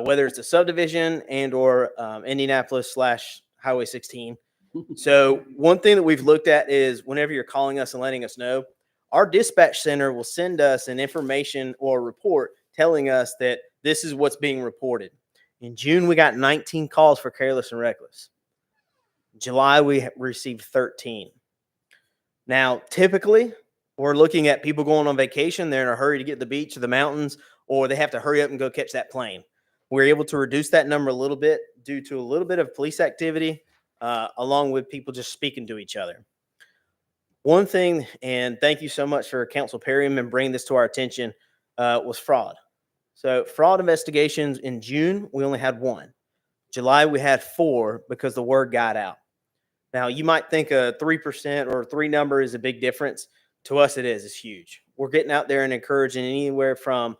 whether it's the subdivision and or Indianapolis / Highway 16. So one thing that we've looked at is whenever you're calling us and letting us know, our dispatch center will send us an information or a report telling us that this is what's being reported. In June, we got 19 calls for careless and reckless. In July, we received 13. Now, typically, we're looking at people going on vacation. They're in a hurry to get to the beach or the mountains, or they have to hurry up and go catch that plane. We're able to reduce that number a little bit due to a little bit of police activity, along with people just speaking to each other. One thing, and thank you so much for Council Perryman and bringing this to our attention, was fraud. So fraud investigations in June, we only had 1. July, we had 4 because the word got out. Now, you might think a 3% or 3 number is a big difference. To us, it is. It's huge. We're getting out there and encouraging anywhere from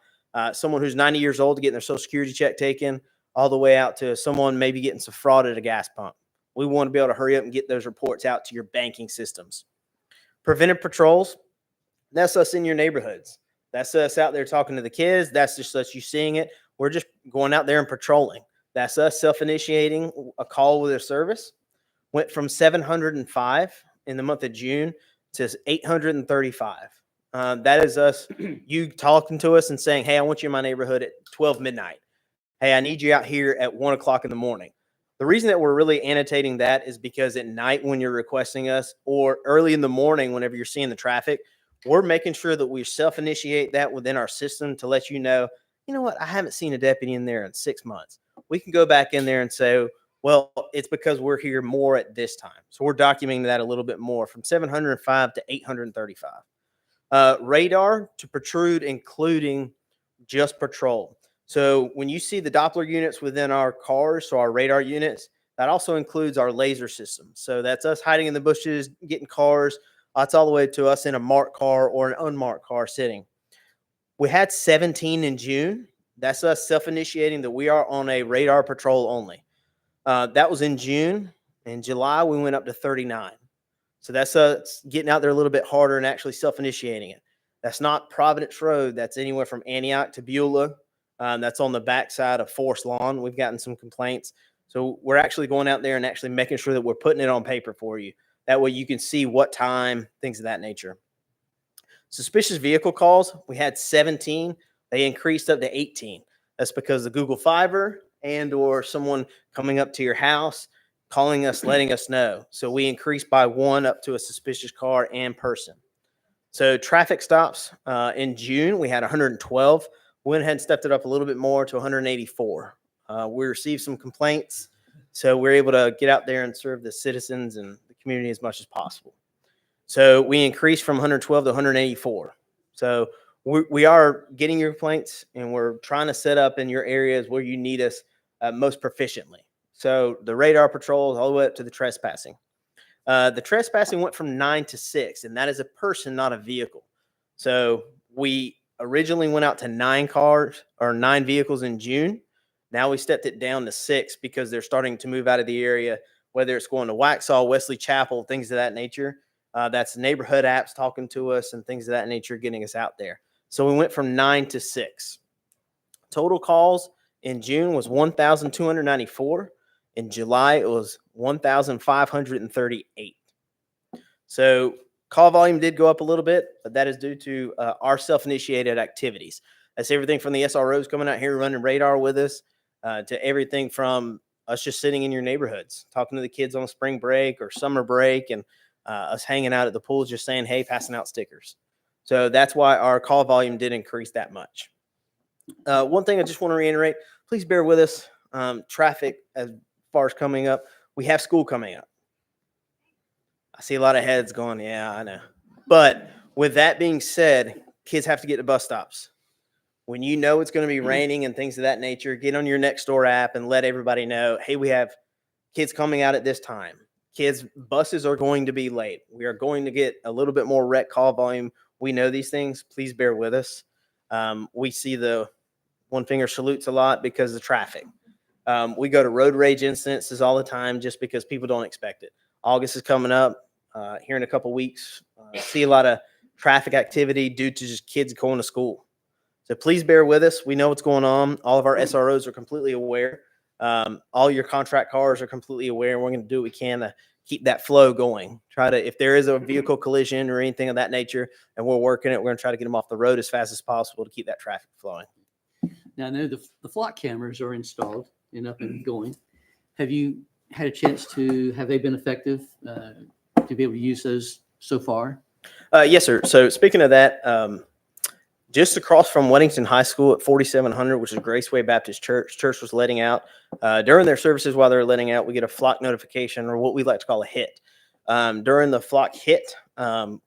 someone who's 90 years old to getting their Social Security check taken all the way out to someone maybe getting some fraud at a gas pump. We want to be able to hurry up and get those reports out to your banking systems. Preventive patrols, that's us in your neighborhoods. That's us out there talking to the kids. That's just us you seeing it. We're just going out there and patrolling. That's us self-initiating a call with a service. Went from 705 in the month of June to 835. That is us, you talking to us and saying, hey, I want you in my neighborhood at 12 midnight. Hey, I need you out here at 1 o'clock in the morning. The reason that we're really annotating that is because at night when you're requesting us or early in the morning whenever you're seeing the traffic, we're making sure that we self-initiate that within our system to let you know what, I haven't seen a deputy in there in 6 months. We can go back in there and say, well, it's because we're here more at this time. So we're documenting that a little bit more from 705 to 835. Radar to protrude, including just patrol. So when you see the Doppler units within our cars, so our radar units, that also includes our laser system. So that's us hiding in the bushes, getting cars. That's all the way to us in a marked car or an unmarked car sitting. We had 17 in June. That's us self-initiating that we are on a radar patrol only. That was in June. In July, we went up to 39. So that's us getting out there a little bit harder and actually self-initiating it. That's not Providence Road. That's anywhere from Antioch to Beulah. That's on the backside of Forest Lawn. We've gotten some complaints. So we're actually going out there and actually making sure that we're putting it on paper for you. That way you can see what time, things of that nature. Suspicious vehicle calls, we had 17. They increased up to 18. That's because the Google Fiber and or someone coming up to your house, calling us, letting us know. So we increased by 1 up to a suspicious car and person. So traffic stops in June, we had 112. We went ahead and stepped it up a little bit more to 184. We received some complaints, so we're able to get out there and serve the citizens and the community as much as possible. So we increased from 112 to 184. So we are getting your complaints, and we're trying to set up in your areas where you need us most proficiently. So the radar patrols all the way up to the trespassing. The trespassing went from 9 to 6, and that is a person, not a vehicle. So we originally went out to 9 cars or 9 vehicles in June. Now we stepped it down to 6 because they're starting to move out of the area, whether it's going to Waxhaw, Wesley Chapel, things of that nature. That's neighborhood apps talking to us and things of that nature, getting us out there. So we went from 9 to 6. Total calls in June was 1,294. In July, it was 1,538. So call volume did go up a little bit, but that is due to our self-initiated activities. That's everything from the SROs coming out here running radar with us to everything from us just sitting in your neighborhoods, talking to the kids on spring break or summer break, and us hanging out at the pools, just saying, hey, passing out stickers. So that's why our call volume did increase that much. One thing I just want to reiterate, please bear with us. Traffic as far as coming up, we have school coming up. I see a lot of heads going, yeah, I know. But with that being said, kids have to get to bus stops. When you know it's going to be raining and things of that nature, get on your Nextdoor app and let everybody know, hey, we have kids coming out at this time. Kids, buses are going to be late. We are going to get a little bit more wreck call volume. We know these things. Please bear with us. We see the one finger salutes a lot because of traffic. We go to road rage incidences all the time just because people don't expect it. August is coming up here in a couple weeks. See a lot of traffic activity due to just kids going to school. So please bear with us. We know what's going on. All of our SROs are completely aware. All your contract cars are completely aware. We're going to do what we can to keep that flow going. Try to, if there is a vehicle collision or anything of that nature, and we're working it, we're going to try to get them off the road as fast as possible to keep that traffic flowing. Now, I know the flock cameras are installed and up and going. Have you had a chance to, have they been effective to be able to use those so far? Yes, sir. So speaking of that, just across from Weddington High School at 4700, which is Graceway Baptist Church, church was letting out. During their services while they were letting out, we get a flock notification, or what we like to call a hit. During the flock hit,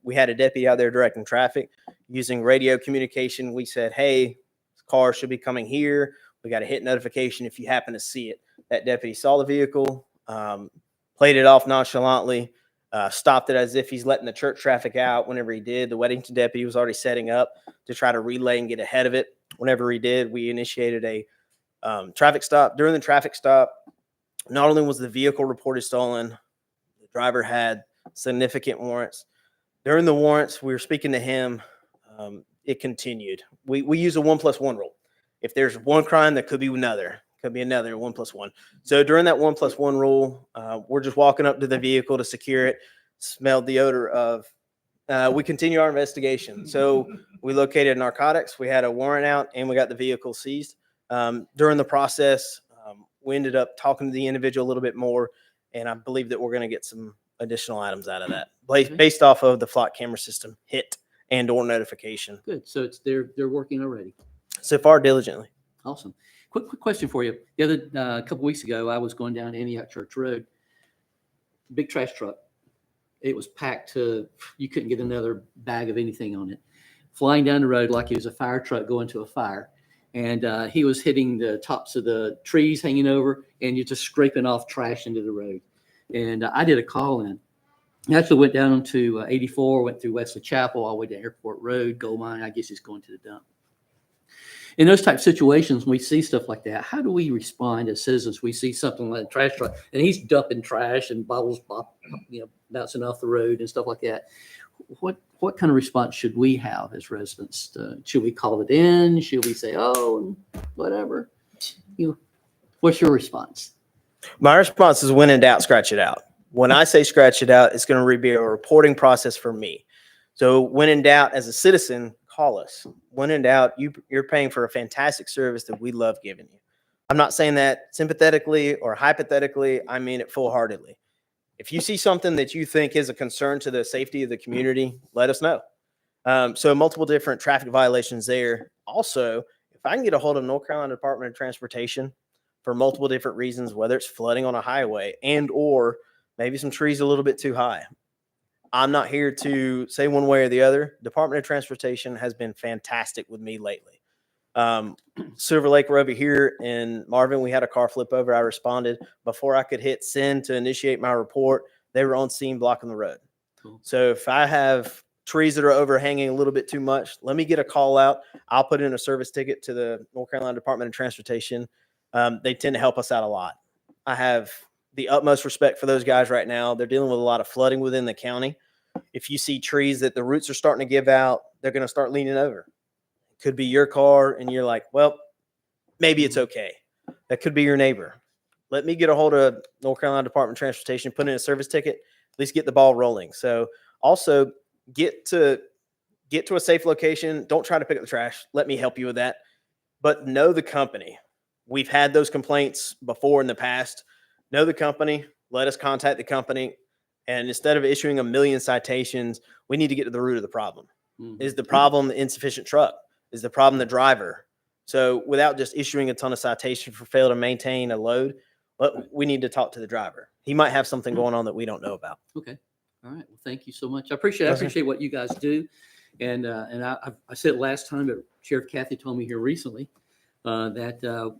we had a deputy out there directing traffic. Using radio communication, we said, hey, car should be coming here. We got a hit notification if you happen to see it. That deputy saw the vehicle, played it off nonchalantly, stopped it as if he's letting the church traffic out. Whenever he did, the Weddington deputy was already setting up to try to relay and get ahead of it. Whenever he did, we initiated a traffic stop. During the traffic stop, not only was the vehicle reported stolen, the driver had significant warrants. During the warrants, we were speaking to him. It continued. We use a 1+1 rule. If there's one crime, there could be another. Could be another 1+1. So during that 1+1 rule, we're just walking up to the vehicle to secure it. Smelled the odor of. We continue our investigation. So we located narcotics. We had a warrant out, and we got the vehicle seized. During the process, we ended up talking to the individual a little bit more, and I believe that we're going to get some additional items out of that, based off of the flock camera system hit and/or notification. Good. So it's they're working already. So far, diligently. Awesome. Quick question for you. The other couple weeks ago, I was going down Antioch Church Road. Big trash truck. It was packed to, you couldn't get another bag of anything on it. Flying down the road like it was a fire truck going to a fire. And he was hitting the tops of the trees hanging over, and you're just scraping off trash into the road. And I did a call in. I actually went down to 84, went through Wesley Chapel, all the way to Airport Road, Gold Mine. I guess it's going to the dump. in those type of situations, when we see stuff like that, how do we respond as citizens? We see something like a trash truck and he's dumping trash and bottles, bouncing off the road and stuff like that. What kind of response should we have as residents? Should we call it in? Should we say, oh, whatever? What's your response? My response is when in doubt, scratch it out. When I say scratch it out, it's going to be a reporting process for me. So when in doubt, as a citizen, call us. When in doubt, you're paying for a fantastic service that we love giving you. I'm not saying that sympathetically or hypothetically. I mean it full-heartedly. If you see something that you think is a concern to the safety of the community, let us know. So multiple different traffic violations there. Also, if I can get a hold of North Carolina Department of Transportation for multiple different reasons, whether it's flooding on a highway and or maybe some trees a little bit too high, I'm not here to say one way or the other. Department of Transportation has been fantastic with me lately. Silver Lake, we're over here in Marvin. We had a car flip over. I responded before I could hit send to initiate my report. They were on scene blocking the road. Cool. So if I have trees that are overhanging a little bit too much, let me get a call out. I'll put in a service ticket to the North Carolina Department of Transportation. They tend to help us out a lot. I have the utmost respect for those guys right now. They're dealing with a lot of flooding within the county. If you see trees that the roots are starting to give out, they're going to start leaning over. It could be your car and you're like, well, maybe it's okay. That could be your neighbor. Let me get a hold of North Carolina Department of Transportation, put in a service ticket, at least get the ball rolling. So also get to a safe location. Don't try to pick up the trash. Let me help you with that. But know the company. We've had those complaints before in the past. Know the company. Let us contact the company. And instead of issuing a million citations, we need to get to the root of the problem. Mm-hmm. Is the problem the insufficient truck? Is the problem the driver? So without just issuing a ton of citations for fail to maintain a load, we need to talk to the driver. He might have something going on that we don't know about. Okay. All right. Well, thank you so much. I appreciate what you guys do. And I said last time, but Sheriff Kathy told me here recently that the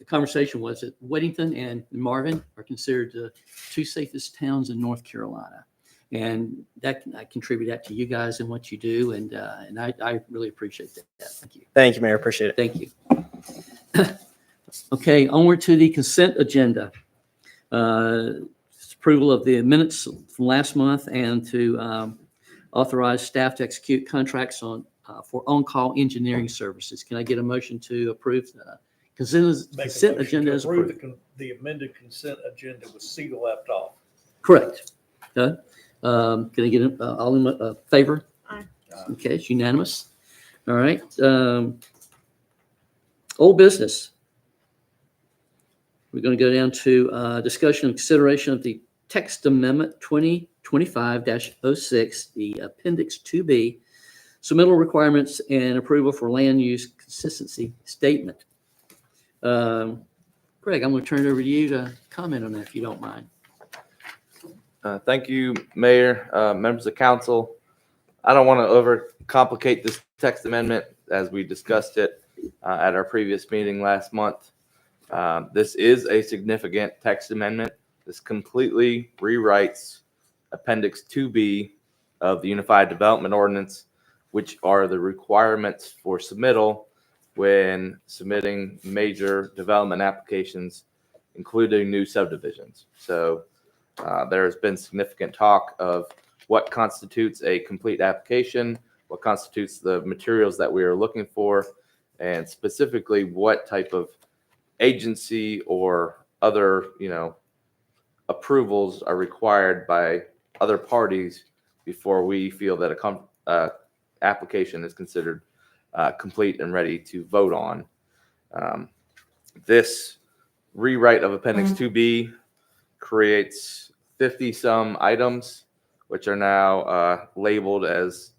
conversation was that Weddington and Marvin are considered the two safest towns in North Carolina. And that I contribute that to you guys and what you do. And I really appreciate that. Thank you. Thank you, Mayor. Appreciate it. Thank you. Okay, onward to the consent agenda. Approval of the minutes from last month and to authorize staff to execute contracts for on-call engineering services. Can I get a motion to approve the consent agenda as approved? The amended consent agenda with C left off. Correct. Okay. Can I get all in favor? Aye. Okay, it's unanimous. All right. Old business. We're going to go down to discussion and consideration of the text amendment 2025-06, the appendix 2B, submittal requirements and approval for land use consistency statement. Greg, I'm going to turn it over to you to comment on that if you don't mind. Thank you, Mayor, members of council. I don't want to overcomplicate this text amendment as we discussed it at our previous meeting last month. This is a significant text amendment. This completely rewrites Appendix 2B of the Unified Development Ordinance, which are the requirements for submittal when submitting major development applications, including new subdivisions. So there has been significant talk of what constitutes a complete application, what constitutes the materials that we are looking for, and specifically what type of agency or other, approvals are required by other parties before we feel that a application is considered complete and ready to vote on. This rewrite of Appendix 2B creates 50-some items, which are now labeled as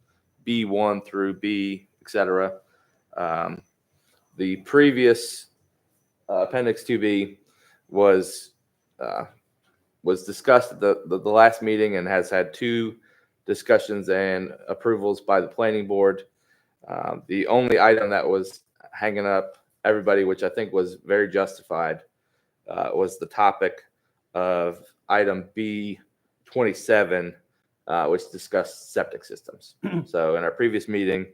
B1 through B, etc. The previous Appendix 2B was discussed at the last meeting and has had 2 discussions and approvals by the planning board. The only item that was hanging up everybody, which I think was very justified, was the topic of item B27, which discussed septic systems. So in our previous meeting,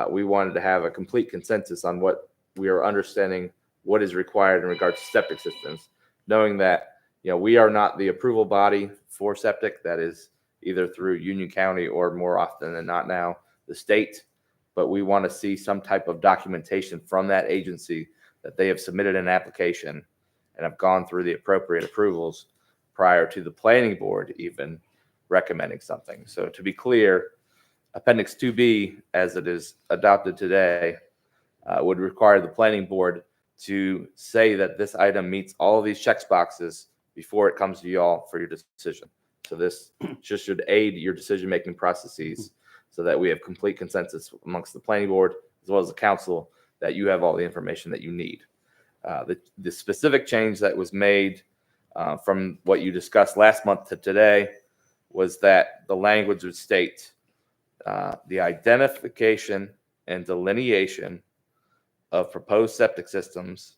we wanted to have a complete consensus on what we are understanding what is required in regards to septic systems, knowing that, we are not the approval body for septic. That is either through Union County or more often than not now, the state. But we want to see some type of documentation from that agency that they have submitted an application and have gone through the appropriate approvals prior to the planning board even recommending something. So to be clear, Appendix 2B, as it is adopted today, would require the planning board to say that this item meets all of these checks boxes before it comes to y'all for your decision. So this just should aid your decision-making processes so that we have complete consensus amongst the planning board as well as the council that you have all the information that you need. The specific change that was made from what you discussed last month to today was that the language would state the identification and delineation of proposed septic systems,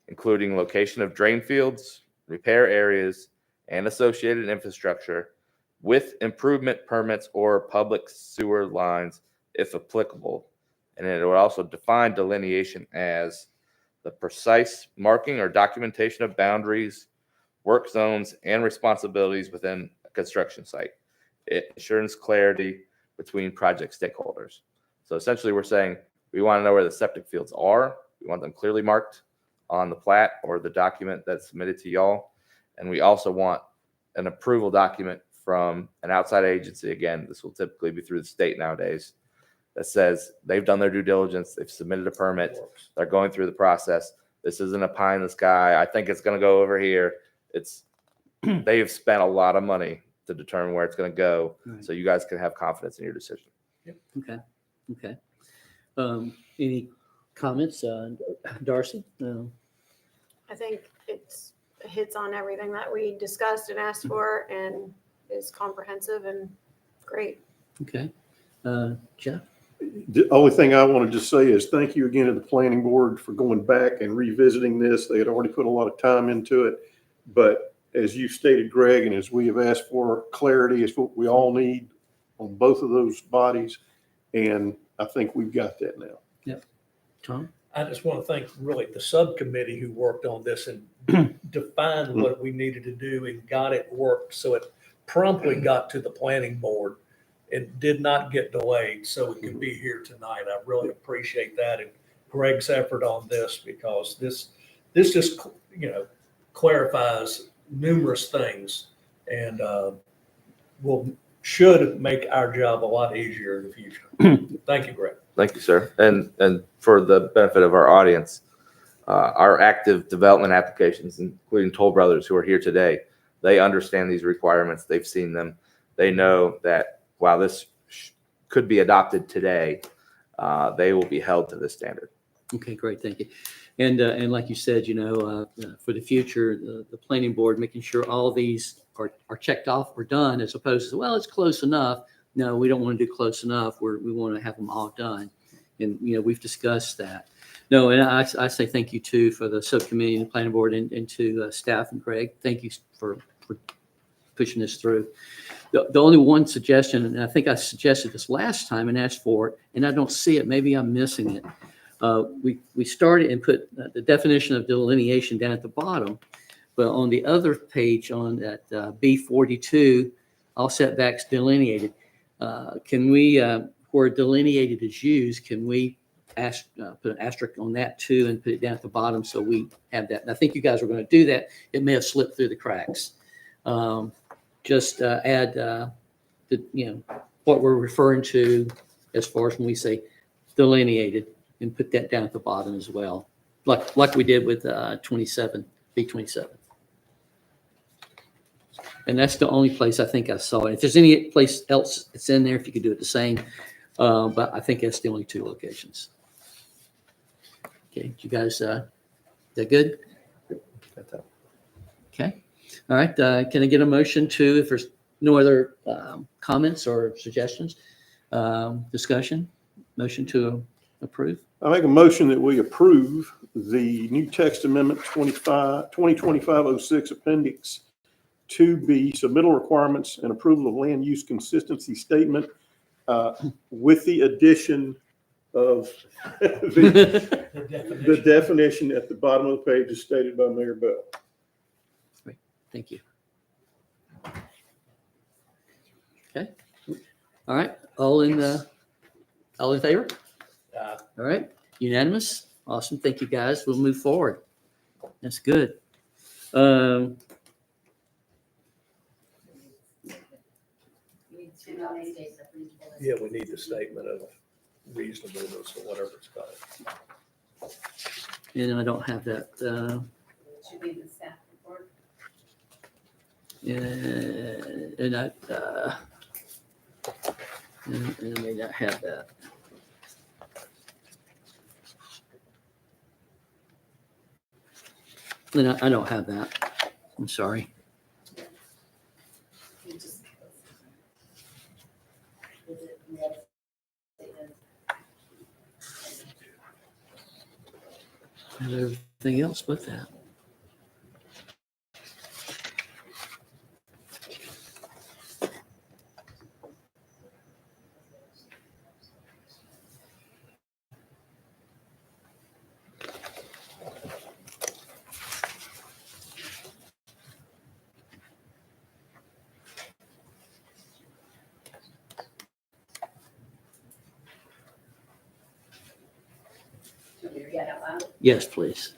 including location of drain fields, repair areas, and associated infrastructure with improvement permits or public sewer lines, if applicable. And it would also define delineation as the precise marking or documentation of boundaries, work zones, and responsibilities within a construction site. It ensures clarity between project stakeholders. So essentially we're saying we want to know where the septic fields are. We want them clearly marked on the plat or the document that's submitted to y'all. And we also want an approval document from an outside agency. Again, this will typically be through the state nowadays, that says they've done their due diligence, they've submitted a permit, they're going through the process. This isn't a pie in the sky. I think it's going to go over here. They've spent a lot of money to determine where it's going to go, Right. so you guys can have confidence in your decision. Okay. Any comments, Darcy? I think it hits on everything that we discussed and asked for and is comprehensive and great. Okay. Jeff? The only thing I want to just say is thank you again to the planning board for going back and revisiting this. They had already put a lot of time into it. But as you stated, Greg, and as we have asked for, clarity is what we all need on both of those bodies. And I think we've got that now. Yep. Tom? I just want to thank really the subcommittee who worked on this and defined what we needed to do and got it worked. So it promptly got to the planning board and did not get delayed so it could be here tonight. I really appreciate that and Greg's effort on this, because this just, clarifies numerous things and should make our job a lot easier in the future. Thank you, Greg. Thank you, sir. And for the benefit of our audience, our active development applications, including Toll Brothers, who are here today, they understand these requirements. They've seen them. They know that while this could be adopted today, they will be held to this standard. Okay, great, thank you. And like you said, for the future, the planning board, making sure all of these are checked off or done, as opposed to, well, it's close enough. No, we don't want to do close enough. We want to have them all done. And, we've discussed that. No, and I say thank you too for the subcommittee and the planning board and to staff and Greg. Thank you for pushing this through. The only one suggestion, and I think I suggested this last time and asked for it, and I don't see it, maybe I'm missing it. We started and put the definition of delineation down at the bottom, but on the other page on that B42, all setbacks delineated. Can we, where delineated is used, can we put an asterisk on that too and put it down at the bottom so we have that? And I think you guys were going to do that. It may have slipped through the cracks. Just add what we're referring to as far as when we say delineated, and put that down at the bottom as well, like we did with B27. And that's the only place I think I saw it. If there's any place else it's in there, if you could do it the same, but I think that's the only two locations. Okay, you guys, that good? Okay. All right. Can I get a motion to, if there's no other comments or suggestions, discussion, motion to approve? I make a motion that we approve the new text amendment 2025-06 Appendix 2B, submittal requirements and approval of land use consistency statement with the addition of the definition at the bottom of the page is stated by Mayor Bell. Thank you. Okay. All right. All in favor? All right. Unanimous. Awesome. Thank you, guys. We'll move forward. That's good. Yeah, we need the statement of reasonableness or whatever it's called. And I don't have that. Should be the staff report. And I may not have that. And I don't have that. I'm sorry. And everything else but that. Yes, please.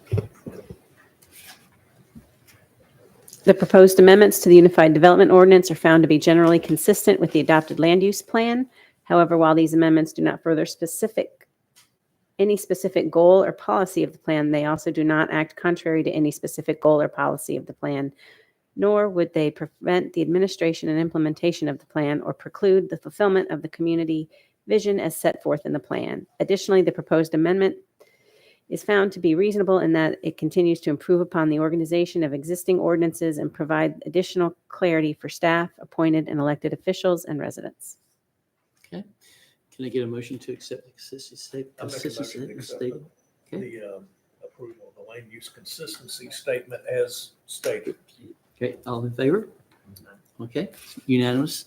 The proposed amendments to the Unified Development Ordinance are found to be generally consistent with the adopted land use plan. However, while these amendments do not further any specific goal or policy of the plan, they also do not act contrary to any specific goal or policy of the plan, nor would they prevent the administration and implementation of the plan or preclude the fulfillment of the community vision as set forth in the plan. Additionally, the proposed amendment is found to be reasonable in that it continues to improve upon the organization of existing ordinances and provide additional clarity for staff, appointed and elected officials, and residents. Okay. Can I get a motion to accept the consistency statement? I make a motion to accept Okay. the approval of the land use consistency statement as stated. Okay. All in favor? Okay. Unanimous.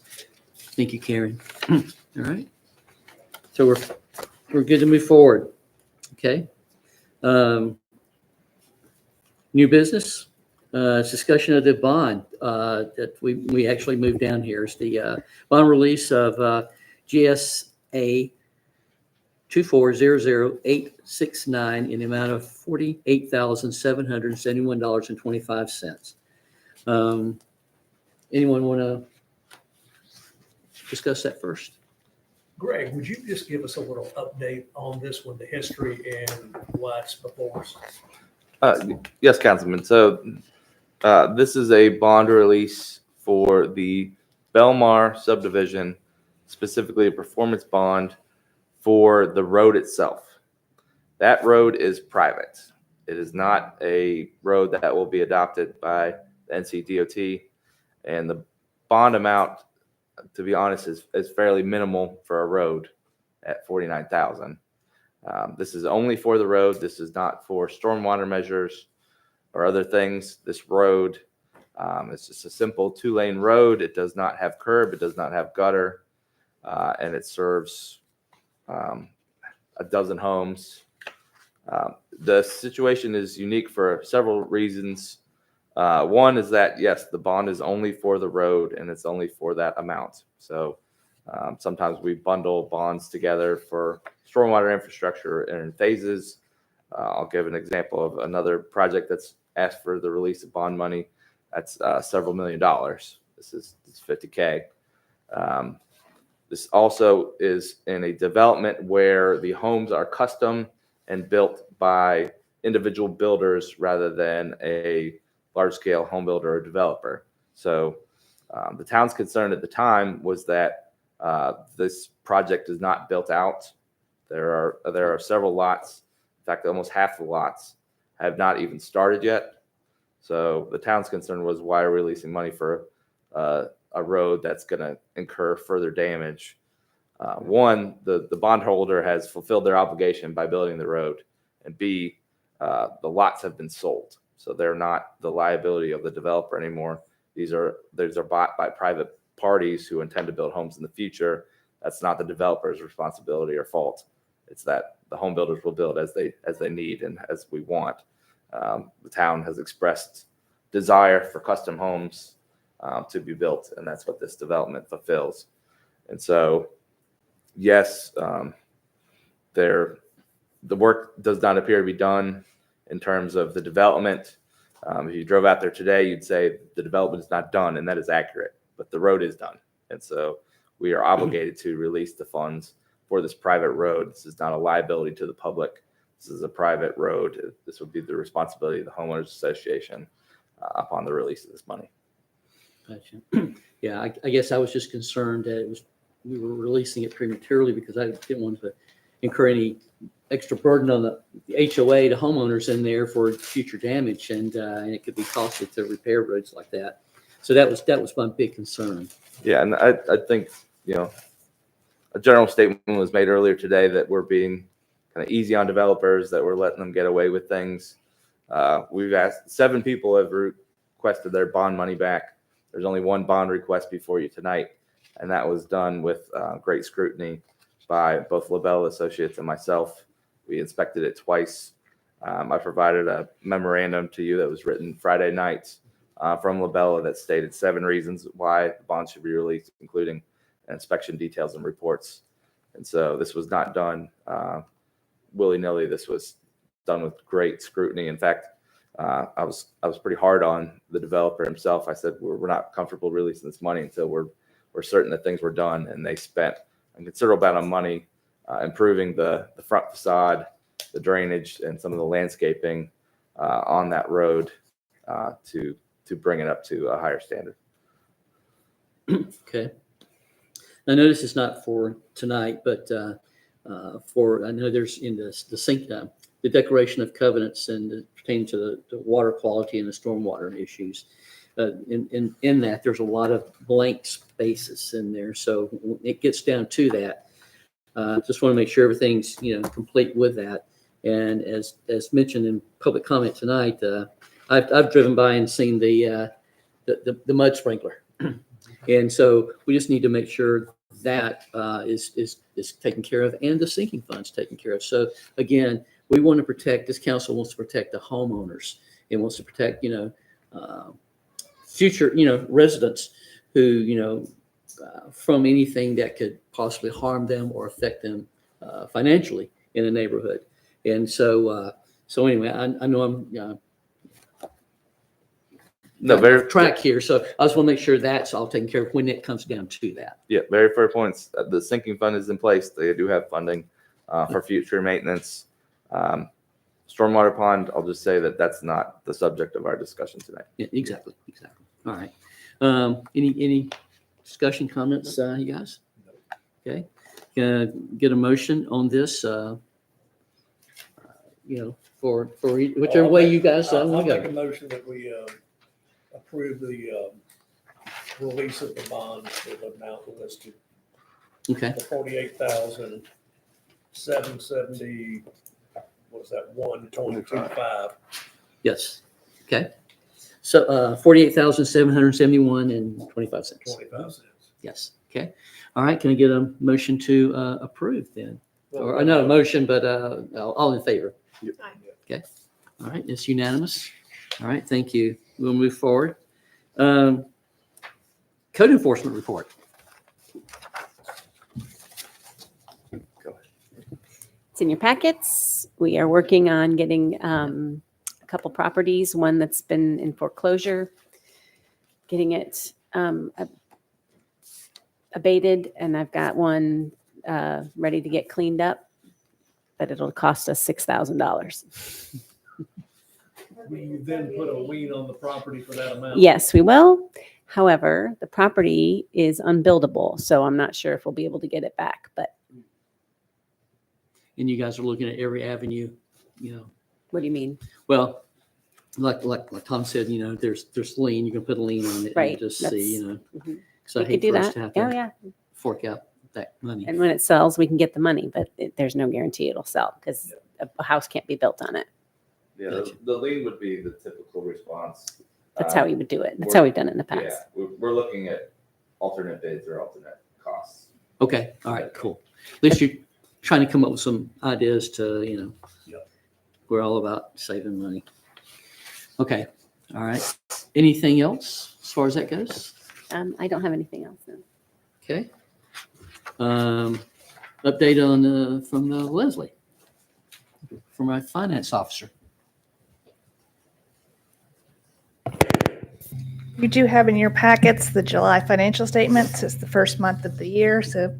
Thank you, Karen. All right. So we're good to move forward. Okay. New business, discussion of the bond that we actually moved down here is the bond release of GSA 2400869 in the amount of $48,771.25. Anyone want to discuss that first? Greg, would you just give us a little update on this one, the history and why it's before us? Yes, Councilman. So this is a bond release for the Belmar subdivision, specifically a performance bond for the road itself. That road is private. It is not a road that will be adopted by the NCDOT, and the bond amount, to be honest, is fairly minimal for a road at $49,000. This is only for the road. This is not for stormwater measures or other things. This road, it's just a simple 2-lane road. It does not have curb. It does not have gutter, and it serves a dozen homes. The situation is unique for several reasons. One is that, yes, the bond is only for the road and it's only for that amount. So sometimes we bundle bonds together for stormwater infrastructure in phases. I'll give an example of another project that's asked for the release of bond money. That's several $1 million. This is $50K. This also is in a development where the homes are custom and built by individual builders rather than a large-scale home builder or developer. So the town's concern at the time was that this project is not built out. There are several lots. In fact, almost half the lots have not even started yet. So the town's concern was, why are we releasing money for a road that's going to incur further damage? One, the bondholder has fulfilled their obligation by building the road, and B, the lots have been sold. So they're not the liability of the developer anymore. These are bought by private parties who intend to build homes in the future. That's not the developer's responsibility or fault. It's that the home builders will build as they need and as we want. The town has expressed desire for custom homes to be built, and that's what this development fulfills. And so, yes, the work does not appear to be done in terms of the development. If you drove out there today, you'd say the development is not done, and that is accurate, but the road is done. And so we are obligated to release the funds for this private road. This is not a liability to the public. This is a private road. This would be the responsibility of the homeowners association upon the release of this money. Gotcha. Yeah, I guess I was just concerned that we were releasing it prematurely because I didn't want to incur any extra burden on the HOA to homeowners in there for future damage, and it could be costly to repair roads like that. So that was my big concern. Yeah, and I think, a general statement was made earlier today that we're being kind of easy on developers, that we're letting them get away with things. We've asked 7 people have requested their bond money back. There's only one bond request before you tonight, and that was done with great scrutiny by both LaBella Associates and myself. We inspected it twice. I provided a memorandum to you that was written Friday night from LaBella that stated 7 reasons why the bond should be released, including inspection details and reports. And so this was not done willy-nilly. This was done with great scrutiny. In fact, I was pretty hard on the developer himself. I said, we're not comfortable releasing this money until we're certain that things were done. And they spent a considerable amount of money improving the front facade, the drainage, and some of the landscaping on that road to bring it up to a higher standard. Okay. I know this is not for tonight, but I know there's in the Declaration of Covenants and pertaining to the water quality and the stormwater issues. In that, there's a lot of blank spaces in there. So when it gets down to that, just want to make sure everything's complete with that. And as mentioned in public comment tonight, I've driven by and seen the mud sprinkler, and so we just need to make sure that is taken care of and the sinking fund's taken care of. So again, we want to protect. This council wants to protect the homeowners and wants to protect future residents who from anything that could possibly harm them or affect them financially in the neighborhood. And so anyway, I know I'm very track here, so I just want to make sure that's all taken care of when it comes down to that. Yeah, very fair points. The sinking fund is in place. They do have funding for future maintenance. Stormwater pond, I'll just say that that's not the subject of our discussion tonight. Yeah, exactly. All right. Any discussion comments, you guys? Okay. Can I get a motion on this? For whichever way you guys I'll want make to a go. motion that we approve the release of the bonds for the amount listed. Okay. For $48,770, what's that, 122.5. Yes. Okay. So 48,771 and 25 cents. 25 cents. Yes. Okay. All right. Can I get a motion to approve then? Or not a motion, but all in favor? Okay. All right. It's unanimous. All right. Thank you. We'll move forward. Code enforcement report. It's in your packets. We are working on getting a couple properties, one that's been in foreclosure, getting it abated, and I've got one ready to get cleaned up, but it'll cost us $6,000. Will you then put a lien on the property for that amount? Yes, we will. However, the property is unbuildable, so I'm not sure if we'll be able to get it back, but. And you guys are looking at every avenue, What do you mean? Well, like Tom said, there's lien. You can put a lien on it Right, and just that's- see, mhm. So I We hate could do for us that. to have Oh, to yeah. fork out that money. And when it sells, we can get the money, but there's no guarantee it'll sell because a house can't be built on it. Yeah, the lien would be the typical response. That's how we would do it. That's how we've done it in the past. Yeah, we're looking at alternate bids or alternate costs. Okay. All right. Cool. At least you trying to come up with some ideas to, we're all about saving money. Okay, all right. Anything else as far as that goes? I don't have anything else. No. Okay. Update on, from Leslie, from our finance officer. You do have in your packets the July financial statements. It's the first month of the year, so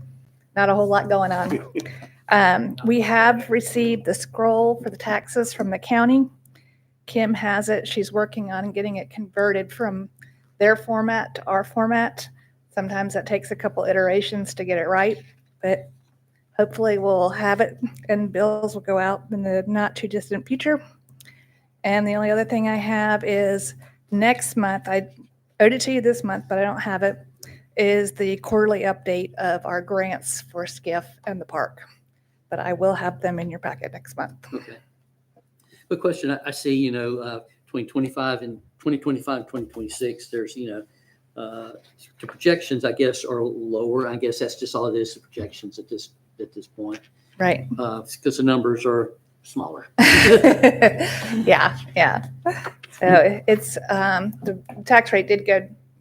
not a whole lot going on. We have received the scroll for the taxes from the county. Kim has it. She's working on getting it converted from their format to our format. Sometimes that takes a couple iterations to get it right, but hopefully we'll have it and bills will go out in the not too distant future. And the only other thing I have is next month, I owed it to you this month, but I don't have it, is the quarterly update of our grants for SCIF and the park. But I will have them in your packet next month. Okay. Good question. I see, 2025 and 2026, there's, the projections, I guess, are lower. I guess that's just all it is, the projections at this point. Right. Because the numbers are smaller. Yeah. So it's, the tax rate did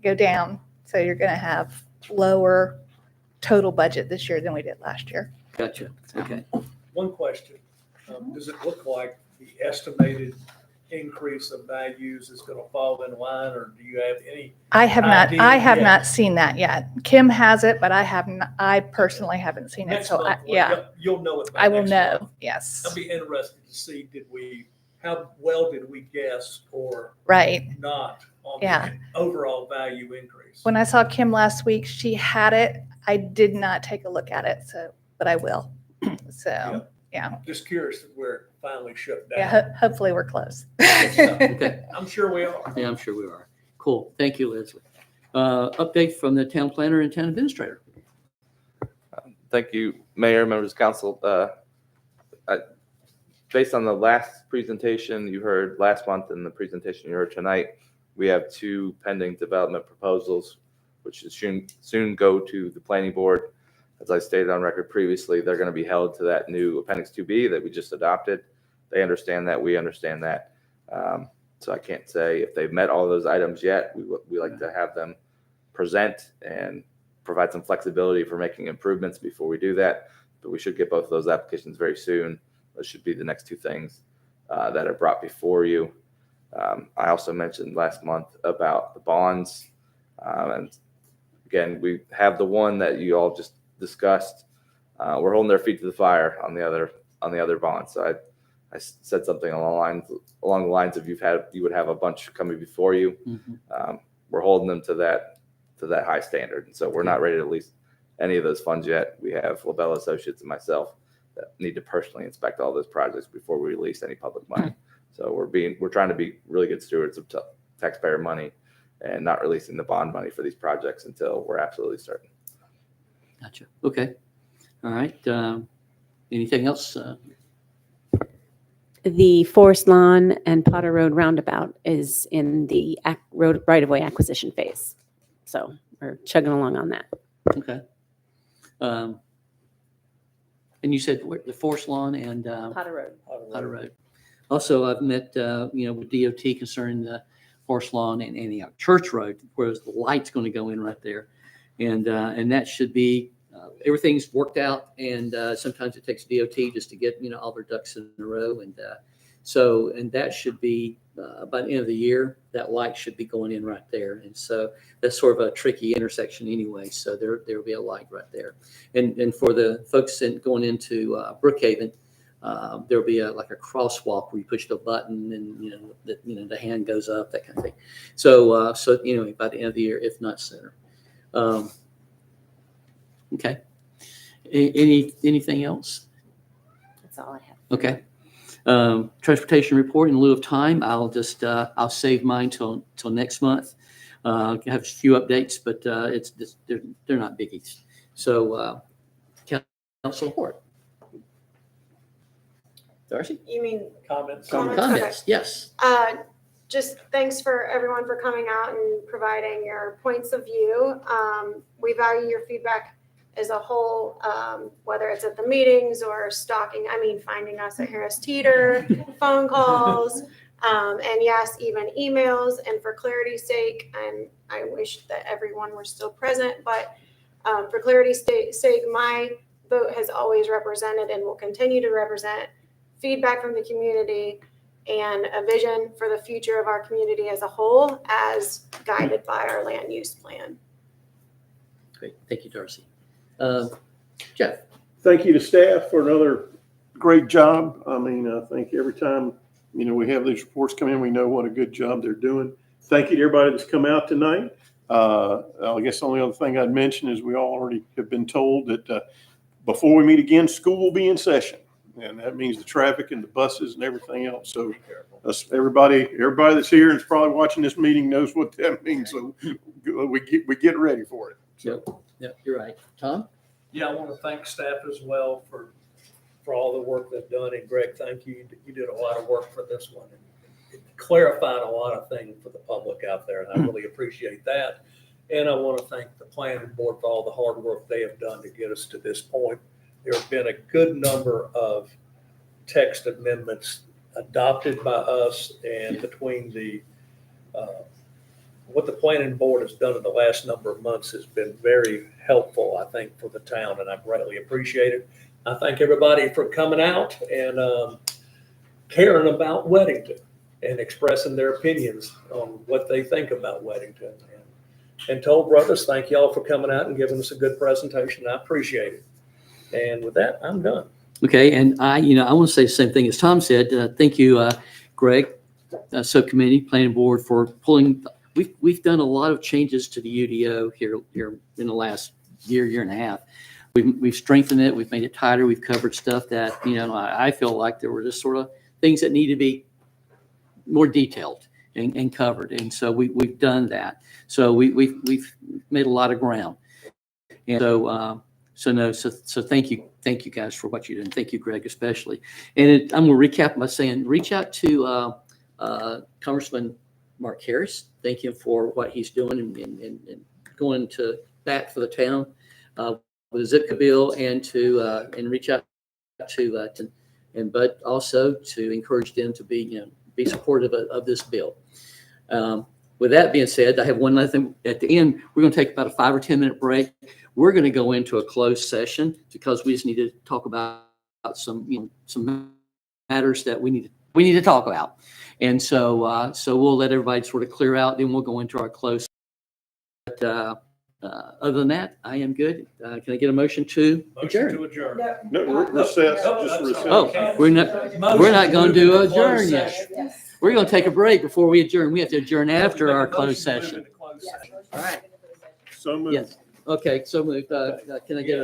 go down. So you're going to have lower total budget this year than we did last year. Gotcha. Okay. One question. Does it look like the estimated increase of values is going to fall in line, or do you have any? I have idea not yet? seen that yet. Kim has it, but I personally haven't seen it. Next So month, you'll know it. by I will next know. month. Yes. I'll be interested to see, how well did we guess or Right. not on Yeah. the overall value increase? When I saw Kim last week, she had it. I did not take a look at it, but I will. So, yeah. Just curious if we're finally shut down. Yeah, hopefully we're close. Okay. I'm sure we are. Yeah, I'm sure we are. Cool. Thank you, Leslie. Update from the town planner and town administrator. Thank you, Mayor, members of council. Based on the last presentation you heard last month and the presentation you heard tonight, we have 2 pending development proposals, which should soon go to the planning board. As I stated on record previously, they're going to be held to that new Appendix 2B that we just adopted. They understand that. We understand that. So I can't say if they've met all those items yet. We like to have them present and provide some flexibility for making improvements before we do that. But we should get both of those applications very soon. Those should be the next 2 things that are brought before you. I also mentioned last month about the bonds. And again, we have the one that you all just discussed. We're holding their feet to the fire on the other bonds. So I said something along the lines of you would have a bunch coming before you. Mm-hmm. We're holding them to that high standard. And so we're not ready to release any of those funds yet. We have LaBelle Associates and myself that need to personally inspect all those projects before we release any public money. So we're trying to be really good stewards of taxpayer money and not releasing the bond money for these projects until we're absolutely certain. Gotcha. Okay. All right. Anything else? The Forest Lawn and Potter Road roundabout is in the road right-of-way acquisition phase. So we're chugging along on that. Okay. And you said the Forest Lawn and Potter Road. Potter Road. Also, I've met with DOT concerning the Forest Lawn and Antioch Church Road, where the light's going to go in right there, and that should be everything's worked out. And sometimes it takes DOT just to get all their ducks in a row, and that should be by the end of the year. That light should be going in right there, and so that's sort of a tricky intersection anyway. So there will be a light right there, and for the folks going into Brookhaven. There'll be like a crosswalk where you push the button and the hand goes up, that kind of thing. So by the end of the year, if not sooner. Okay. Anything else? That's all I have. Okay. Transportation report in lieu of time. I'll save mine till next month. I have a few updates, but they're not biggies. So council report. Darcy? You mean Comments? Comments, yes. Just thanks for everyone for coming out and providing your points of view. We value your feedback as a whole, whether it's at the meetings or finding us at Harris Teeter, phone calls, and yes, even emails. And for clarity's sake, and I wish that everyone were still present, but for clarity's sake, my vote has always represented and will continue to represent feedback from the community and a vision for the future of our community as a whole, as guided by our land use plan. Great. Thank you, Darcy. Jeff. Thank you to staff for another great job. I mean, I think every time, we have these reports come in, we know what a good job they're doing. Thank you to everybody that's come out tonight. I guess the only other thing I'd mention is we all already have been told that before we meet again, school will be in session. And that means the traffic and the buses and everything else. So everybody that's here and is probably watching this meeting knows what that means. So we get ready for it. So. Yep, you're right. Tom? Yeah, I want to thank staff as well for all the work they've done. And Greg, thank you. You did a lot of work for this one. It clarified a lot of things for the public out there, and I really appreciate that. And I want to thank the planning board for all the hard work they have done to get us to this point. There have been a good number of text amendments adopted by us, and between the what the planning board has done in the last number of months has been very helpful, I think, for the town, and I greatly appreciate it. I thank everybody for coming out and caring about Weddington and expressing their opinions on what they think about Weddington. And Toll Brothers, thank y'all for coming out and giving us a good presentation. I appreciate it. And with that, I'm done. Okay, and I want to say the same thing as Tom said. Thank you, Greg, subcommittee, planning board for pulling. We've done a lot of changes to the UDO here in the last year and a half. We've strengthened it. We've made it tighter. We've covered stuff that I feel like there were just sort of things that need to be more detailed and covered. And so we've done that. So we've made a lot of ground. And so thank you guys for what you did. And thank you, Greg, especially. And I'm going to recap by saying, reach out to Congressman Mark Harris. Thank him for what he's doing and going to bat for the town with the Zipka bill, and reach out to and Bud also to encourage them to be supportive of this bill. With that being said, I have one other thing. At the end, we're going to take about a 5 or 10 minute break. We're going to go into a closed session because we just need to talk about some matters that we need to talk about. And so we'll let everybody sort of clear out, then we'll go into our closed. But other than that, I am good. Can I get a motion to adjourn? No, recess. Just recess. Oh, we're not going to do adjourn yet. We're going to take a break before we adjourn. We have to adjourn after our closed session. All right. So moved. Yes. Okay. So moved. Can I get a